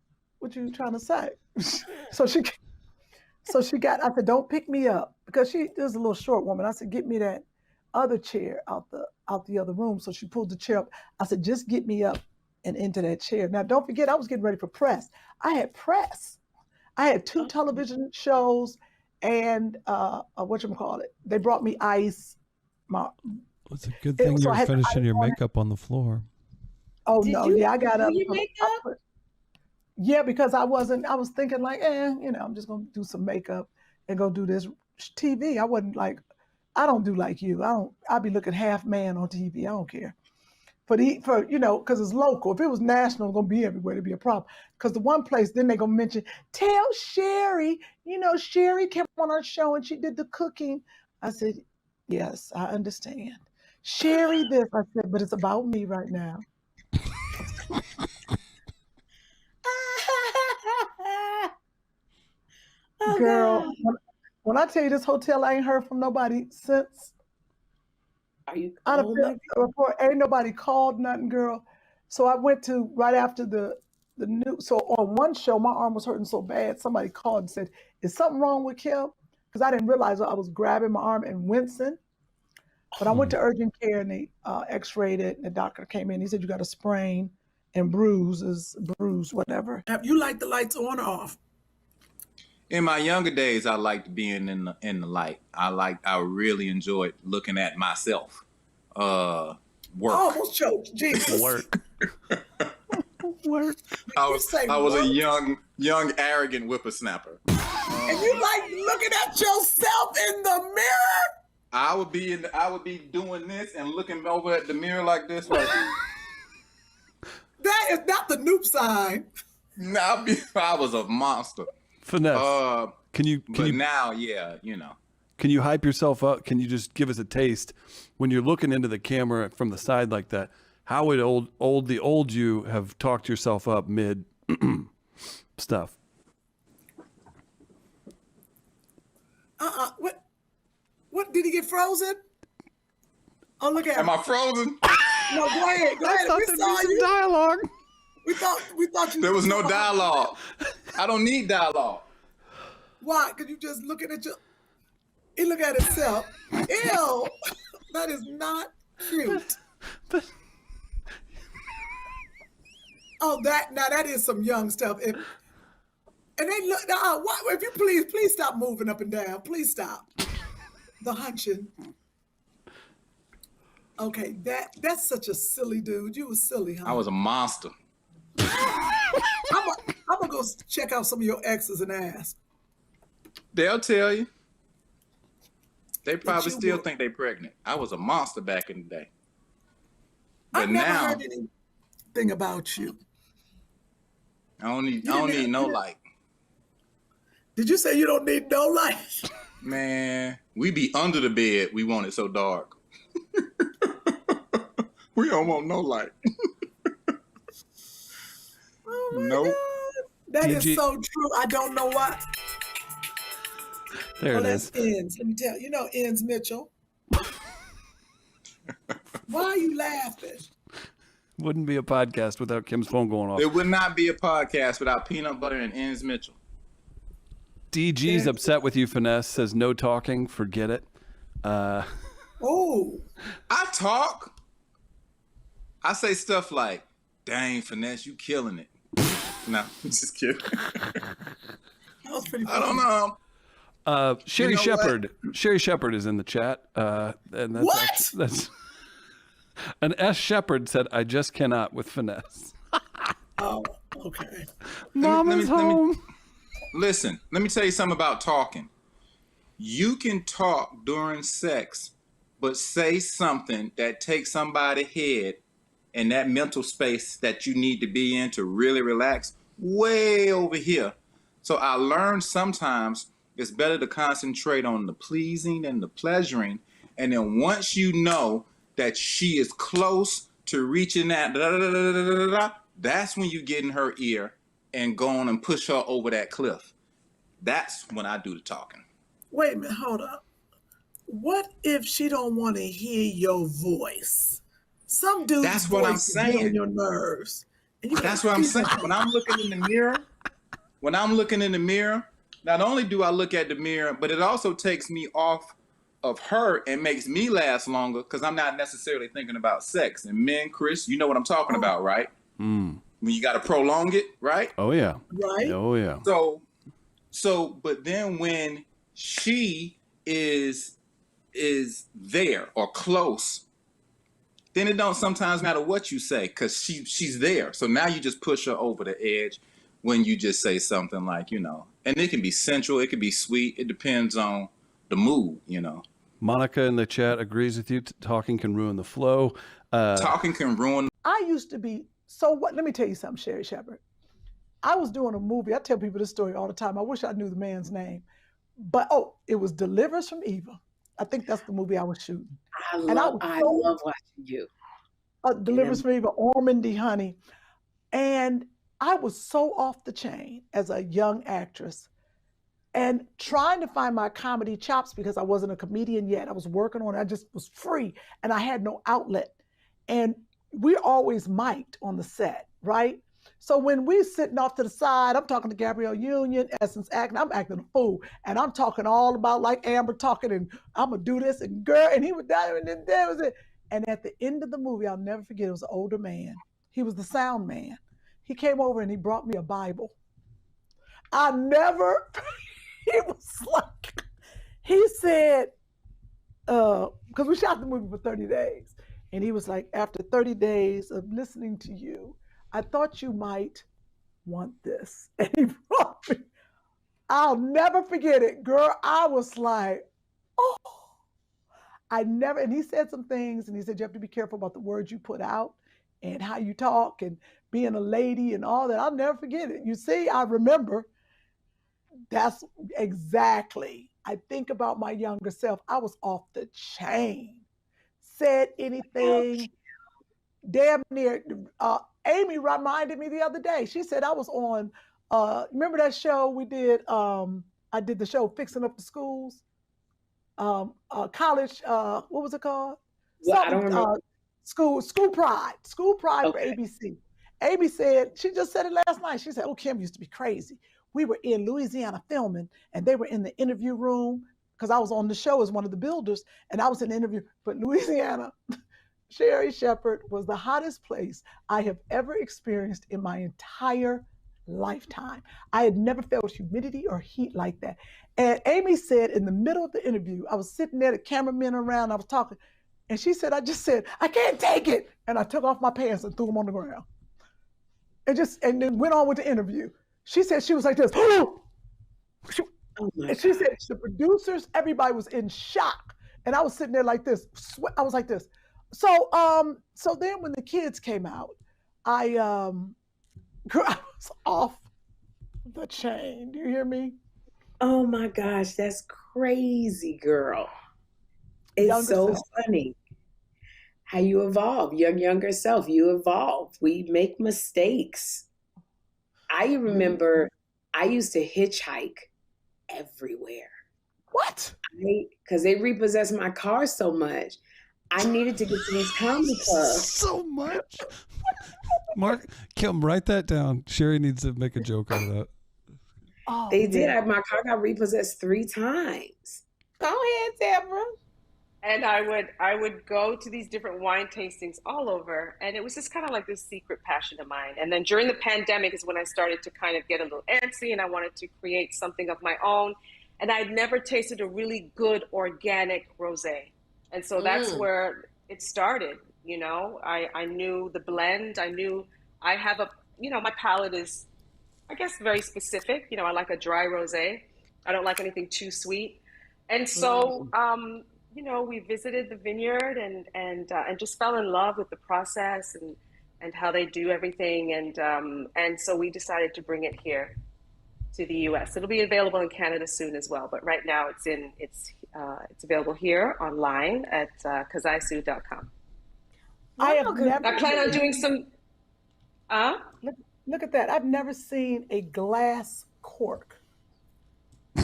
trying to say? So she got, I said, don't pick me up, because she was a little short woman. I said, get me that other chair out the other room. So she pulled the chair up. I said, just get me up and into that chair. Now, don't forget, I was getting ready for press. I had press. I had 2 television shows and they brought me ice. It's a good thing you're finishing your makeup on the floor. Oh, I got up. Your makeup? Yeah, because I was thinking like, I'm just going to do some makeup and go do this TV. I wasn't like, I don't do like you. I'll be looking half man on TV. I don't care. for because it's local. If it was national, it's gonna be everywhere. It'd be a problem. Because the one place, then they're gonna mention, tell Sherri, Sherri came on our show and she did the cooking. I said, yes, I understand. Sherri this, I said, but it's about me right now. Girl, when I tell you this hotel, I ain't heard from nobody since. Are you? Ain't nobody called nothing, girl. So I went to right after the news. So on one show, my arm was hurting so bad. Somebody called and said, "Is something wrong with Kym?" Because I didn't realize I was grabbing my arm and wincing. But I went to urgent care and they X-rayed it. And the doctor came in. He said, "You got a sprain and bruise, whatever." You like the lights on or off? In my younger days, I liked being in the light. I really enjoyed looking at myself. Work. Almost choked. Jesus. Work. Work. I was a young, arrogant whippersnapper. And you like looking at yourself in the mirror? I would be doing this and looking over at the mirror like this. Like, that is not the noob sign. Nah, I was a monster. Finesse. Can you now, yeah, Can you hype yourself up? Can you just give us a taste when you're looking into the camera from the side like that? How would the old you have talked yourself up mid stuff? What did he get frozen? Oh, look at him. Am I frozen? No, go ahead. We saw you. Dialogue. We thought you. There was no dialogue. I don't need dialogue. Why? Because you just looking at he look at himself. Ew, that is not cute. Oh, that is some young stuff. And they look. If you please stop moving up and down. Please stop. The hunching. Okay, that's such a silly dude. You was silly, huh? I was a monster. I'm gonna go check out some of your exes and ask. They'll tell you. They probably still think they're pregnant. I was a monster back in the day. But I've never heard anything about you. I don't need no light. Did you say you don't need no light? Man, we be under the bed. We want it so dark. We don't want no light. Oh my God. That is so true. I don't know why. There it is. That's Ends. Let me tell you. Ends Mitchell. Why are you laughing? Wouldn't be a podcast without Kym's phone going off. It would not be a podcast without peanut butter and Ends Mitchell. DG's upset with you, Finesse. Says no talking. Forget it. Oh. I talk. I say stuff like, "Dang, Finesse, you killing it." No, I'm just kidding. That was pretty funny. I don't know. Sherri Shepherd. Sherri Shepherd is in the chat. And that's what? An S. Shepherd said, "I just cannot with Finesse." Oh, okay. Mama's home. Listen, let me tell you something about talking. You can talk during sex, but say something that takes somebody's head and that mental space that you need to be in to really relax way over here. So I learned sometimes it's better to concentrate on the pleasing and the pleasuring. And then once you know that she is close to reaching that, that's when you get in her ear and go on and push her over that cliff. That's when I do the talking. Wait a minute, hold up. What if she don't want to hear your voice? Some dude's That's what I'm voice is saying. on your nerves. That's what I'm saying. When I'm looking in the mirror, not only do I look at the mirror, but it also takes me off of her and makes me last longer because I'm not necessarily thinking about sex. And men, Chris, you know what I'm talking about, right? When you got to prolong it, right? Oh, yeah. Right? Oh, yeah. So, but then when she is there or close, then it don't sometimes matter what you say because she's there. So now you just push her over the edge when you just say something like, and it can be sensual, it can be sweet. It depends on the mood, Monica in the chat agrees with you. Talking can ruin the flow. Talking can ruin. I used to be, so what, let me tell you something, Sherri Shepherd. I was doing a movie. I tell people this story all the time. I wish I knew the man's name. But, it was Delivers from Evil. I think that's the movie I was shooting. I love watching you. Delivers from Evil, Ormandy, honey. And I was so off the chain as a young actress and trying to find my comedy chops because I wasn't a comedian yet. I was working on it. I just was free and I had no outlet. And we're always mic'd on the set, right? So when we're sitting off to the side, I'm talking to Gabrielle Union, Essence acting, I'm acting a fool. And I'm talking all about like Amber talking and I'm gonna do this and girl, and he was down and then that was it. And at the end of the movie, I'll never forget, it was an older man. He was the sound man. He came over and he brought me a Bible. He was like, he said, because we shot the movie for 30 days. And he was like, after 30 days of listening to you, I thought you might want this. And he brought me, I'll never forget it, girl. I was like, and he said some things and he said, you have to be careful about the words you put out and how you talk and being a lady and all that. I'll never forget it. You see, I remember. That's exactly. I think about my younger self. I was off the chain. Said anything, damn near. Amy reminded me the other day. She said I was on, remember that show we did? I did the show Fixing Up the Schools. College, what was it called? Well, I don't remember. School Pride Okay. for ABC. Amy said, she just said it last night. She said, Kym used to be crazy. We were in Louisiana filming and they were in the interview room because I was on the show as one of the builders and I was in the interview. But Louisiana, Sherri Shepherd was the hottest place I have ever experienced in my entire lifetime. I had never felt humidity or heat like that. And Amy said in the middle of the interview, I was sitting there, the cameramen around, I was talking, and she said, I just said, I can't take it. And I took off my pants and threw them on the ground. And then went on with the interview. She said she was like this. And she said the producers, everybody was in shock. And I was sitting there like this. I was like this. So then when the kids came out, I was off the chain. Do you hear me? Oh my gosh, that's crazy, girl. It's so funny how you evolve. Your younger self, you evolve. We make mistakes. I remember I used to hitchhike everywhere. What? Because they repossessed my car so much. I needed to get to these comedy clubs. So much. Mark, Kym, write that down. Sherri needs to make a joke out of that. Oh, They did. My car got repossessed 3 times. Go ahead, Deborah. And I would go to these different wine tastings all over. And it was just kind of like this secret passion of mine. And then during the pandemic is when I started to kind of get a little antsy and I wanted to create something of my own. And I'd never tasted a really good organic rosé. And so that's where it started. You know, I knew the blend. I knew I have my palate is, I guess, very specific. You know, I like a dry rosé. I don't like anything too sweet. And so, we visited the vineyard and just fell in love with the process and how they do everything. And so we decided to bring it here to the U.S. It'll be available in Canada soon as well. But right now it's available here online at kazaisu.com. I plan on doing some. Look at that! I've never seen a glass cork.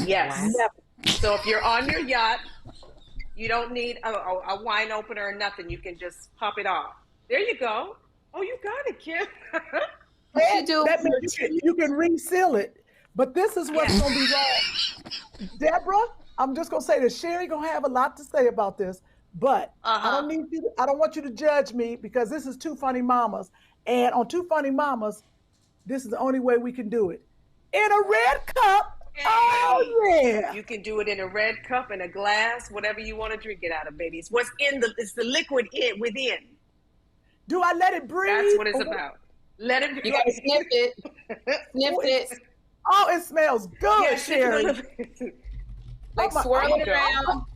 Yes. Never. So if you're on your yacht, you don't need a wine opener or nothing. You can just pop it off. There you go. Oh, you got it, Kym. That means you can reseal it. But this is what's going to be wrong. Deborah, I'm just going to say this. Sherri going to have a lot to say about this. But I don't want you to judge me because this is Two Funny Mamas. And on Two Funny Mamas, this is the only way we can do it. In a red cup. Oh, yeah. You can do it in a red cup, in a glass, whatever you want to drink it out of, baby. It's it's the liquid within. Do I let it breathe? That's what it's about. Let it breathe. You got to sniff it. Sniff it. Oh, it smells good, Sherri. Like swirl it around.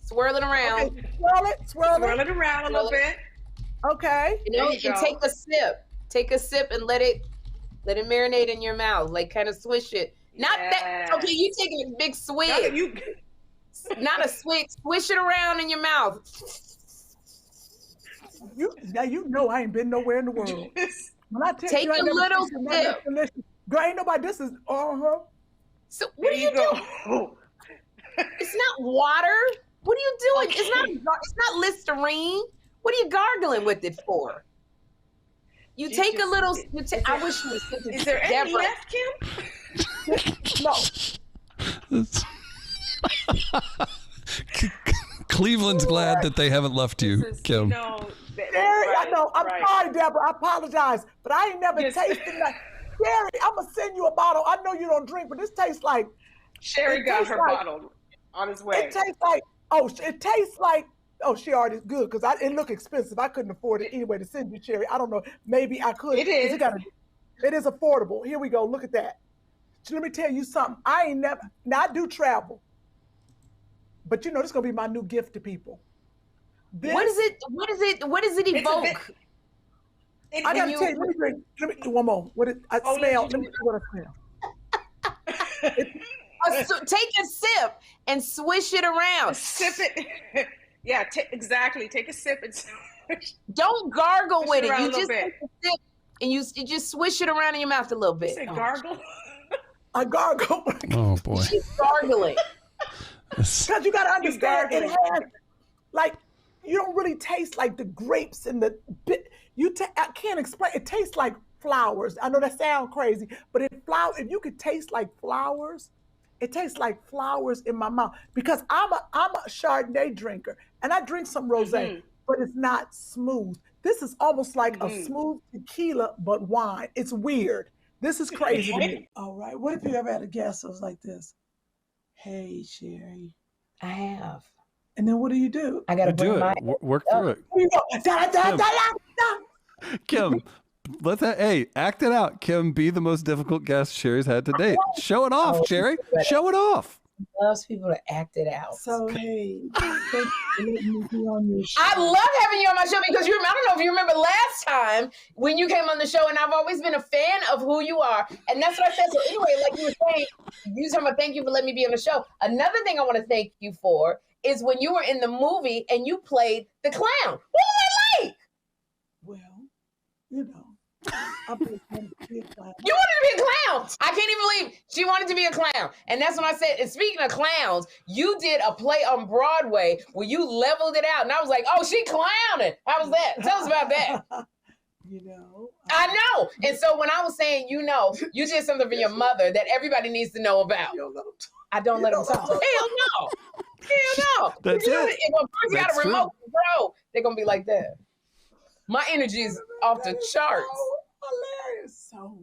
Swirl it around. Okay, swirl it around a little bit. Okay. You know, There you and go. take a sip. Take a sip and let it marinate in your mouth. Like kind of swish it. Not that. Okay, you taking a big swig. No, you. Not a swig. Swish it around in your mouth. Now you know I ain't been nowhere in the world. When I Take you, I a never little tasted nothing sip. delicious. Girl, ain't nobody. This is So what are you doing? It's not water. What are you doing? Okay. It's not Listerine. What are you gargling with it for? You take a little. I wish you would. Is there any left, Kym? No. Cleveland's glad that they haven't left you, Kym. No, Sherri, I know. I'm sorry, Deborah. I apologize, but I ain't never tasted that. Sherri, I'm gonna send you a bottle. I know you don't drink, but this tastes like. Sherri got her bottle on his way. It tastes like. She already good because it looked expensive. I couldn't afford it anyway to send you, Sherri. I don't know. Maybe I could. It is. It is affordable. Here we go. Look at that. So let me tell you something. Now I do travel, but this is gonna be my new gift to people. What is it? What does it evoke? I gotta tell you. Let me drink. One more. Smell. Let me see what I smell. Take a sip and swish it around. Sip it. Yeah, exactly. Take a sip and swish. Don't gargle with it. You just take a sip and you just swish it around in your mouth a little bit. You say gargle? I gargle. Oh boy. She's gargling. Because you gotta understand, it has you don't really taste like the grapes and the bit. I can't explain. It tastes like flowers. I know that sounds crazy, but if you could taste like flowers, it tastes like flowers in my mouth. Because I'm a Chardonnay drinker and I drink some rosé, but it's not smooth. This is almost like a smooth tequila, but wine. It's weird. This is crazy to me. All right. What if you ever had a guest that was like this? Hey, Sherri. I have. And then what do? I gotta do it. Work through it. Here you go. Kym, act it out. Kym, be the most difficult guest Sherri's had to date. Show it off, Sherri. Show it off. Loves people to act it out. So hey, thank you for letting me be on your show. I love having you on my show because I don't know if you remember last time when you came on the show, and I've always been a fan of who you are, and that's what I said. So anyway, like you were saying, you talking about thank you for letting me be on the show. Another thing I want to thank you for is when you were in the movie and you played the clown. What was that like? Well, I wanted to be a clown. You wanted to be a clown. I can't even believe she wanted to be a clown. And that's when I said, and speaking of clowns, you did a play on Broadway where you leveled it out. And I was like, oh, she clowning. How was that? Tell us about that. I know. And so when I was saying, you did something for your mother that everybody needs to know about. I don't let them talk. Hell no. That's it. If a person got a remote control, they're going to be like that. My energy is off the charts. Hilarious. So,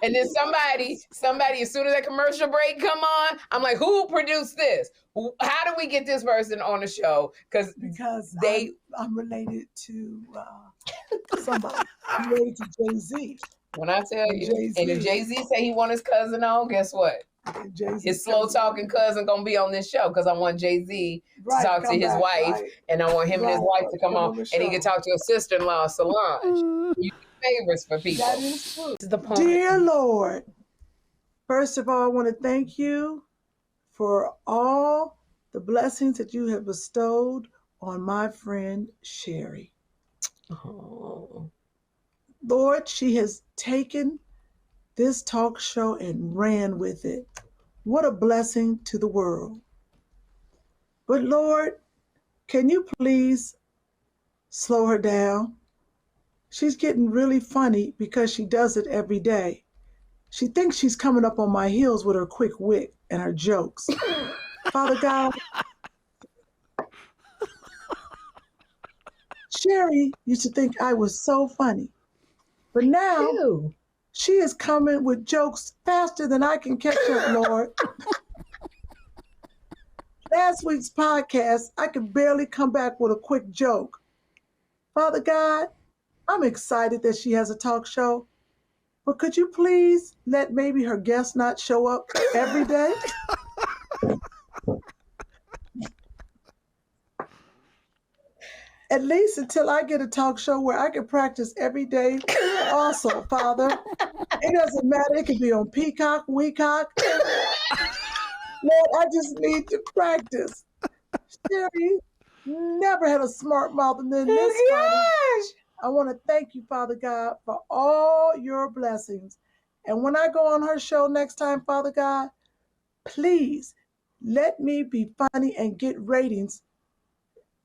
and then somebody, as soon as that commercial break come on, I'm like, who produced this? How do we get this person on the show? Because I'm related to somebody. I'm related to Jay-Z. When I tell you, Jay-Z. and if Jay-Z say he want his cousin on, guess what? His slow talking cousin gonna be on this show because I want Jay-Z to talk to his wife, and I want him and his wife to come on, and he can talk to his sister-in-law, Solange. You do favors for people. That is true. This is the point. Dear Lord, first of all, I want to thank you for all the blessings that you have bestowed on my friend Sherri. Oh. Lord, she has taken this talk show and ran with it. What a blessing to the world. But Lord, can you please slow her down? She's getting really funny because she does it every day. She thinks she's coming up on my heels with her quick wit and her jokes. Father God, Sherri used to think I was so funny. But now, she is coming with jokes faster than I can catch up, Lord. Last week's podcast, I could barely come back with a quick joke. Father God, I'm excited that she has a talk show, but could you please let maybe her guests not show up every day? at least until I get a talk show where I can practice every day. Also, Father, it doesn't matter. It could be on Peacock, Weacock. Lord, I just need to practice. Sherri never had a smart mouth than this, Father. I want to thank you, Father God, for all your blessings. And when I go on her show next time, Father God, please let me be funny and get ratings,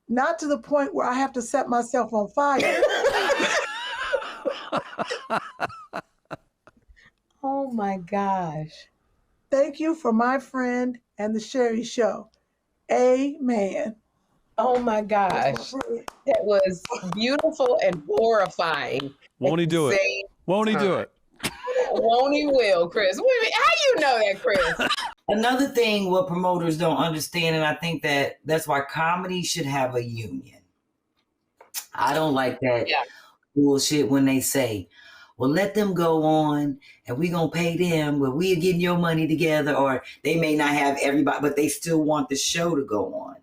not to the point where I have to set myself on fire. Oh my gosh. Thank you for my friend and the Sherri Show. Amen. Oh my gosh. That was beautiful and horrifying. Won't he do it? Won't he do it? Won't he will, Chris? How you know that, Chris? Another thing what promoters don't understand, and I think that's why comedy should have a union. I don't like that bullshit when they say, well, let them go on and we gonna pay them, well, we are getting your money together, or they may not have everybody, but they still want the show to go on.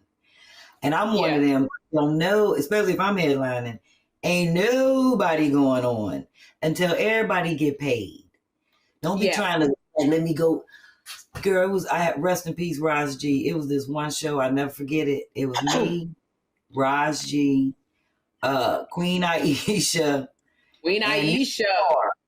And I'm one of them, don't know, especially if I'm headlining, ain't nobody going on until everybody get paid. Don't be trying to let me go. Girl, I had rest in peace, Raj G. It was this one show, I'll never forget it. It was me, Raj G, Queen Aisha.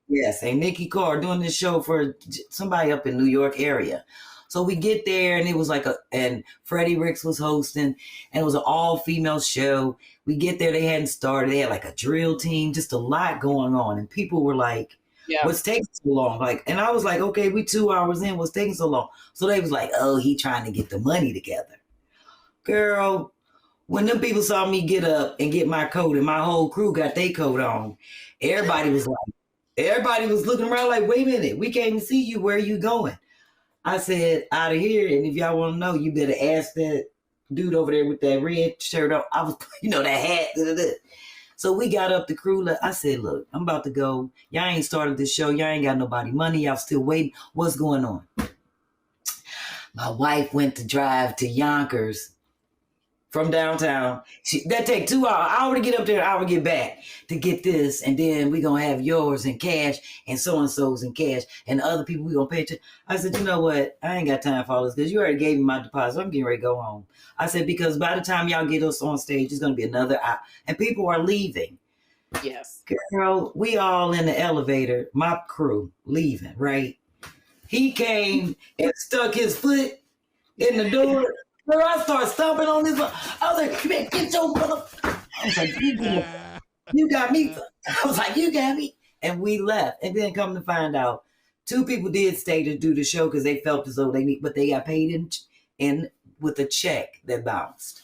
Yes, and Nikki Carr doing this show for somebody up in New York area. So we get there and it was and Freddie Ricks was hosting and it was an all-female show. We get there, they hadn't started. They had like a drill team, just a lot going on. And people were like, what's taking so long? And I was like, okay, we 2 hours in, what's taking so long? So they was like, oh, he trying to get the money together. Girl, when them people saw me get up and get my coat and my whole crew got their coat on, everybody was looking around like, wait a minute, we can't even see you. Where are you going? I said, out of here. And if y'all want to know, you better ask that dude over there with that red shirt on. I was, that hat. So we got up the crew. I said, look, I'm about to go. Y'all ain't started this show. Y'all ain't got nobody money. Y'all still waiting. What's going on? My wife went to drive to Yonkers from downtown. That take 2 hours. Hour to get up there, hour to get back to get this. And then we going to have yours in cash and so-and-so's in cash. And other people we going to pay to. I said, you know what? I ain't got time for all this because you already gave me my deposit. I'm getting ready to go home. I said, because by the time y'all get us on stage, it's going to be another hour. And people are leaving. Yes. Girl, we all in the elevator, my crew leaving, right? He came and stuck his foot in the door. Girl, I started stomping on this. I was like, man, get your brother. I was like, you got me. I was like, you got me. And we left. And then come to find out, 2 people did stay to do the show because they felt as though but they got paid in with a check that bounced.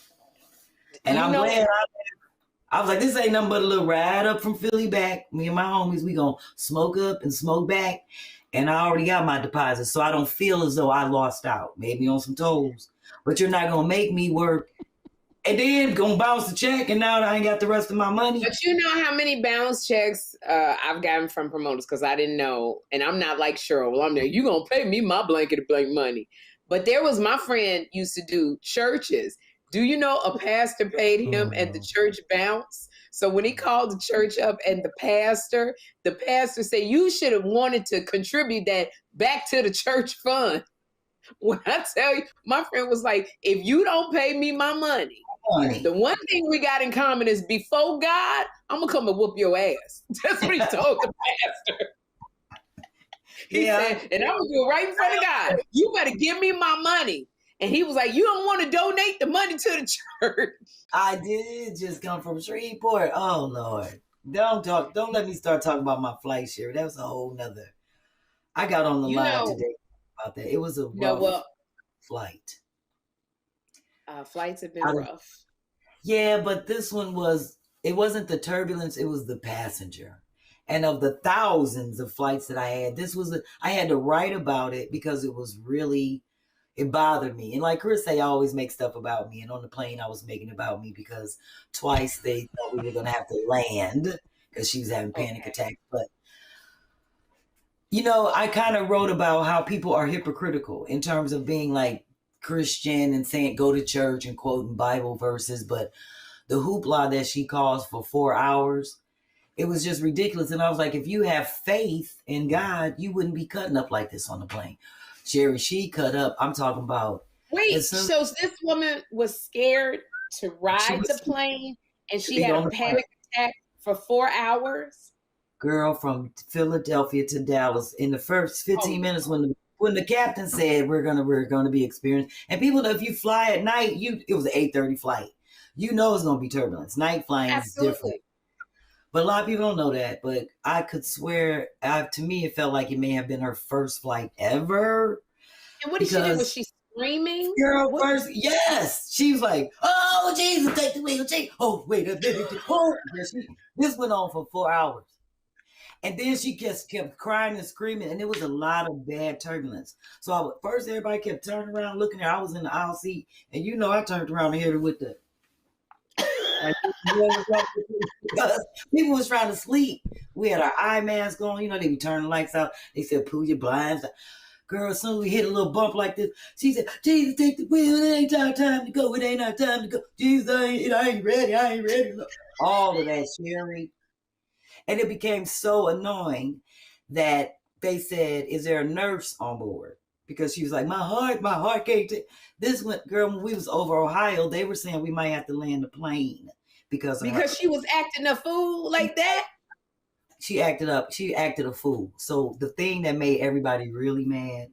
And I'm glad I was like, this ain't nothing but a little ride up from Philly back. Me and my homies, we gonna smoke up and smoke back. And I already got my deposit, so I don't feel as though I lost out. Maybe on some tolls. But you're not gonna make me work and then gonna bounce the check and now I ain't got the rest of my money. But you know how many bounce checks I've gotten from promoters because I didn't know. And I'm not like Cheryl. Well, I'm there. You gonna pay me my blanket blank money. But there was my friend used to do churches. Do you know a pastor paid him at the church bounce? So when he called the church up and the pastor said, you should have wanted to contribute that back to the church fund. When I tell you, my friend was like, if you don't pay me my money, the one thing we got in common is before God, I'm going to come and whoop your ass. That's what he told the pastor. He said, and I'm going to do it right in front of God. You better give me my money. And he was like, you don't want to donate the money to the church. I did just come from Shreveport. Oh, Lord. Don't let me start talking about my flight, Sherri. That was a whole nother. I got on the line today about that. It was a rough flight. Flights have been rough. Yeah, but this one it wasn't the turbulence, it was the passenger. And of the thousands of flights that I had, I had to write about it because it was really, it bothered me. And like Chris say, I always make stuff about me. And on the plane, I was making about me because twice they thought we were going to have to land because she was having panic attacks. But, I kind of wrote about how people are hypocritical in terms of being like Christian and saying go to church and quoting Bible verses, but the hoopla that she caused for 4 hours, it was just ridiculous. And I was like, if you have faith in God, you wouldn't be cutting up like this on the plane. Sherri, she cut up. I'm talking about. Wait, so this woman was scared to ride the plane and she had a panic attack for 4 hours? Girl, from Philadelphia to Dallas in the first 15 minutes when the captain said we're gonna be experienced, and people know if you fly at night, it was an 8:30 flight. You know it's gonna be turbulence. Night flying is different. But a lot of people don't know that. But I could swear, to me, it felt like it may have been her first flight ever. And what did she do? Was she screaming? Girl, first, yes. She was like, "Oh Jesus, take the wheel, oh wait a minute." Oh, this went on for 4 hours. And then she just kept crying and screaming, and it was a lot of bad turbulence. So first, everybody kept turning around, looking at her. I was in the aisle seat, and I turned around and hit her with the. Because people was trying to sleep. We had our eye masks on. They be turning lights out. They said, "Pull your blinds." Girl, as soon as we hit a little bump like this, she said, "Jesus, take the wheel. It ain't our time to go. It ain't our time to go. Jesus, I ain't ready. I ain't ready." All of that, Sherri. And it became so annoying that they said, "Is there a nurse on board?" Because she was like, my heart can't take this one. Girl, when we was over Ohio, they were saying we might have to land the plane because she was acting a fool like that. She acted up. She acted a fool. So the thing that made everybody really mad,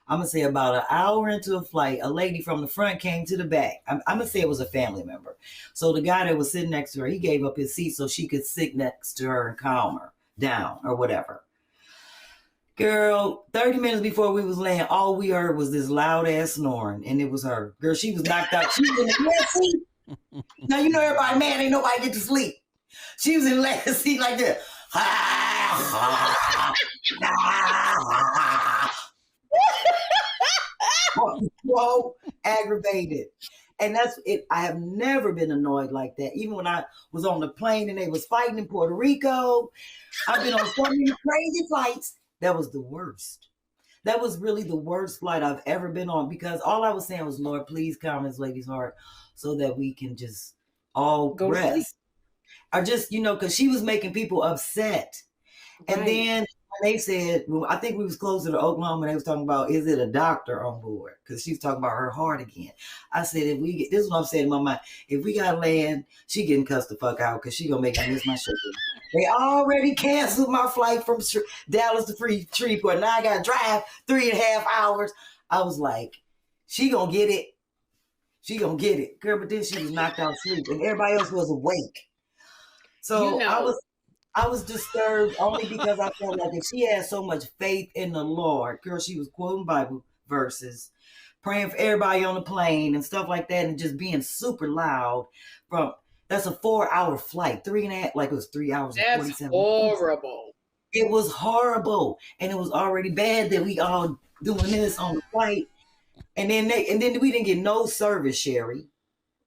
I'm going to say about an hour into a flight, a lady from the front came to the back. I'm going to say it was a family member. So the guy that was sitting next to her, he gave up his seat so she could sit next to her and calm her down or whatever. Girl, 30 minutes before we was landing, all we heard was this loud ass snoring, and it was her. Girl, she was knocked out. She was in the last seat. Now, everybody mad, ain't nobody get to sleep. She was in the last seat like this. So aggravated. And that's it. I have never been annoyed like that. Even when I was on the plane and they was fighting in Puerto Rico. I've been on so many crazy flights. That was the worst. That was really the worst flight I've ever been on, because all I was saying was, Lord, please calm this lady's heart so that we can just all go rest. Or just, because she was making people upset. Right. And then when they said, I think we was closer to Oklahoma, and they was talking about, is it a doctor on board? Because she was talking about her heart again. I said, this is what I'm saying in my mind. If we got to land, she getting cussed the fuck out because she going to make me miss my shit. They already canceled my flight from Dallas to Shreveport. Now I got to drive 3.5 hours. I was like, she going to get it. She going to get it. Girl, but then she was knocked out asleep and everybody else was awake. So I was disturbed only because I felt like if she had so much faith in the Lord, girl, she was quoting Bible verses, praying for everybody on the plane and stuff like that, and just being super loud. That's a 4-hour flight, 3.5, like it was 3 hours and 47 minutes. That's horrible. It was horrible, and it was already bad that we all doing this on the flight, and then we didn't get no service, Sherri,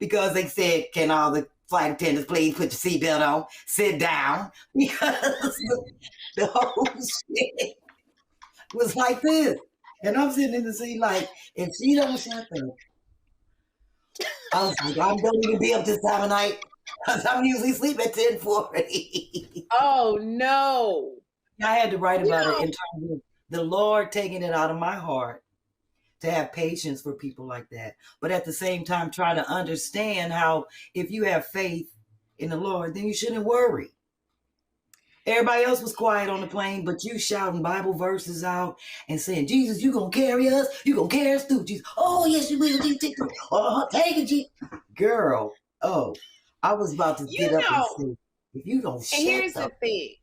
because they said, "Can all the flight attendants please put your seatbelt on, sit down," because the whole shit was like this. And I'm sitting in the seat like, if she don't shut up, I was like, I'm going to be up this time of night because I'm usually asleep at 10:40. Oh, no. I had to write about it in terms of the Lord taking it out of my heart to have patience for people like that. But at the same time, try to understand how if you have faith in the Lord, then you shouldn't worry. Everybody else was quiet on the plane, but you shouting Bible verses out and saying, "Jesus, you gonna carry us? You gonna carry us through, Jesus? Oh, yes, you will. Take it, Jesus." Girl, I was about to get up and say, if you don't shut up. And here's the thing.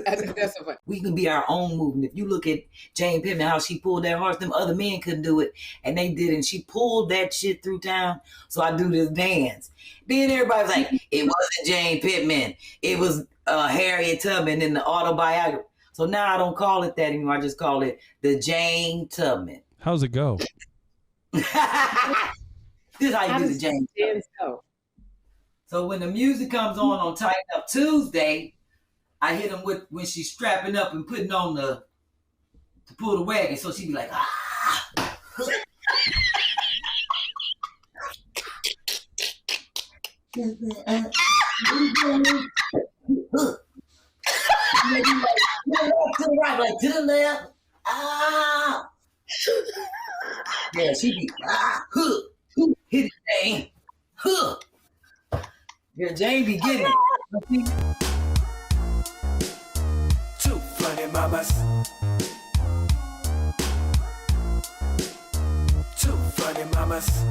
That's so funny. We can be our own movement. If you look at Jane Pittman, how she pulled that horse, them other men couldn't do it, and they did, and she pulled that shit through town. So I do this dance. Then everybody's like, it wasn't Jane Pittman. It was Harriet Tubman in the autobiography. So now I don't call it that anymore. I just call it the Jane Tubman. How's it go? This is how you do the Jane Tubman. So when the music comes on Tighten Up Tuesday, I hit him with when she's strapping up and putting on to pull the wagon. So she be like, ah. To the right, like to the left. Ah. Yeah, she be hit it, Jane. Yeah, Jane be getting it. Two funny mamas. Two funny mamas.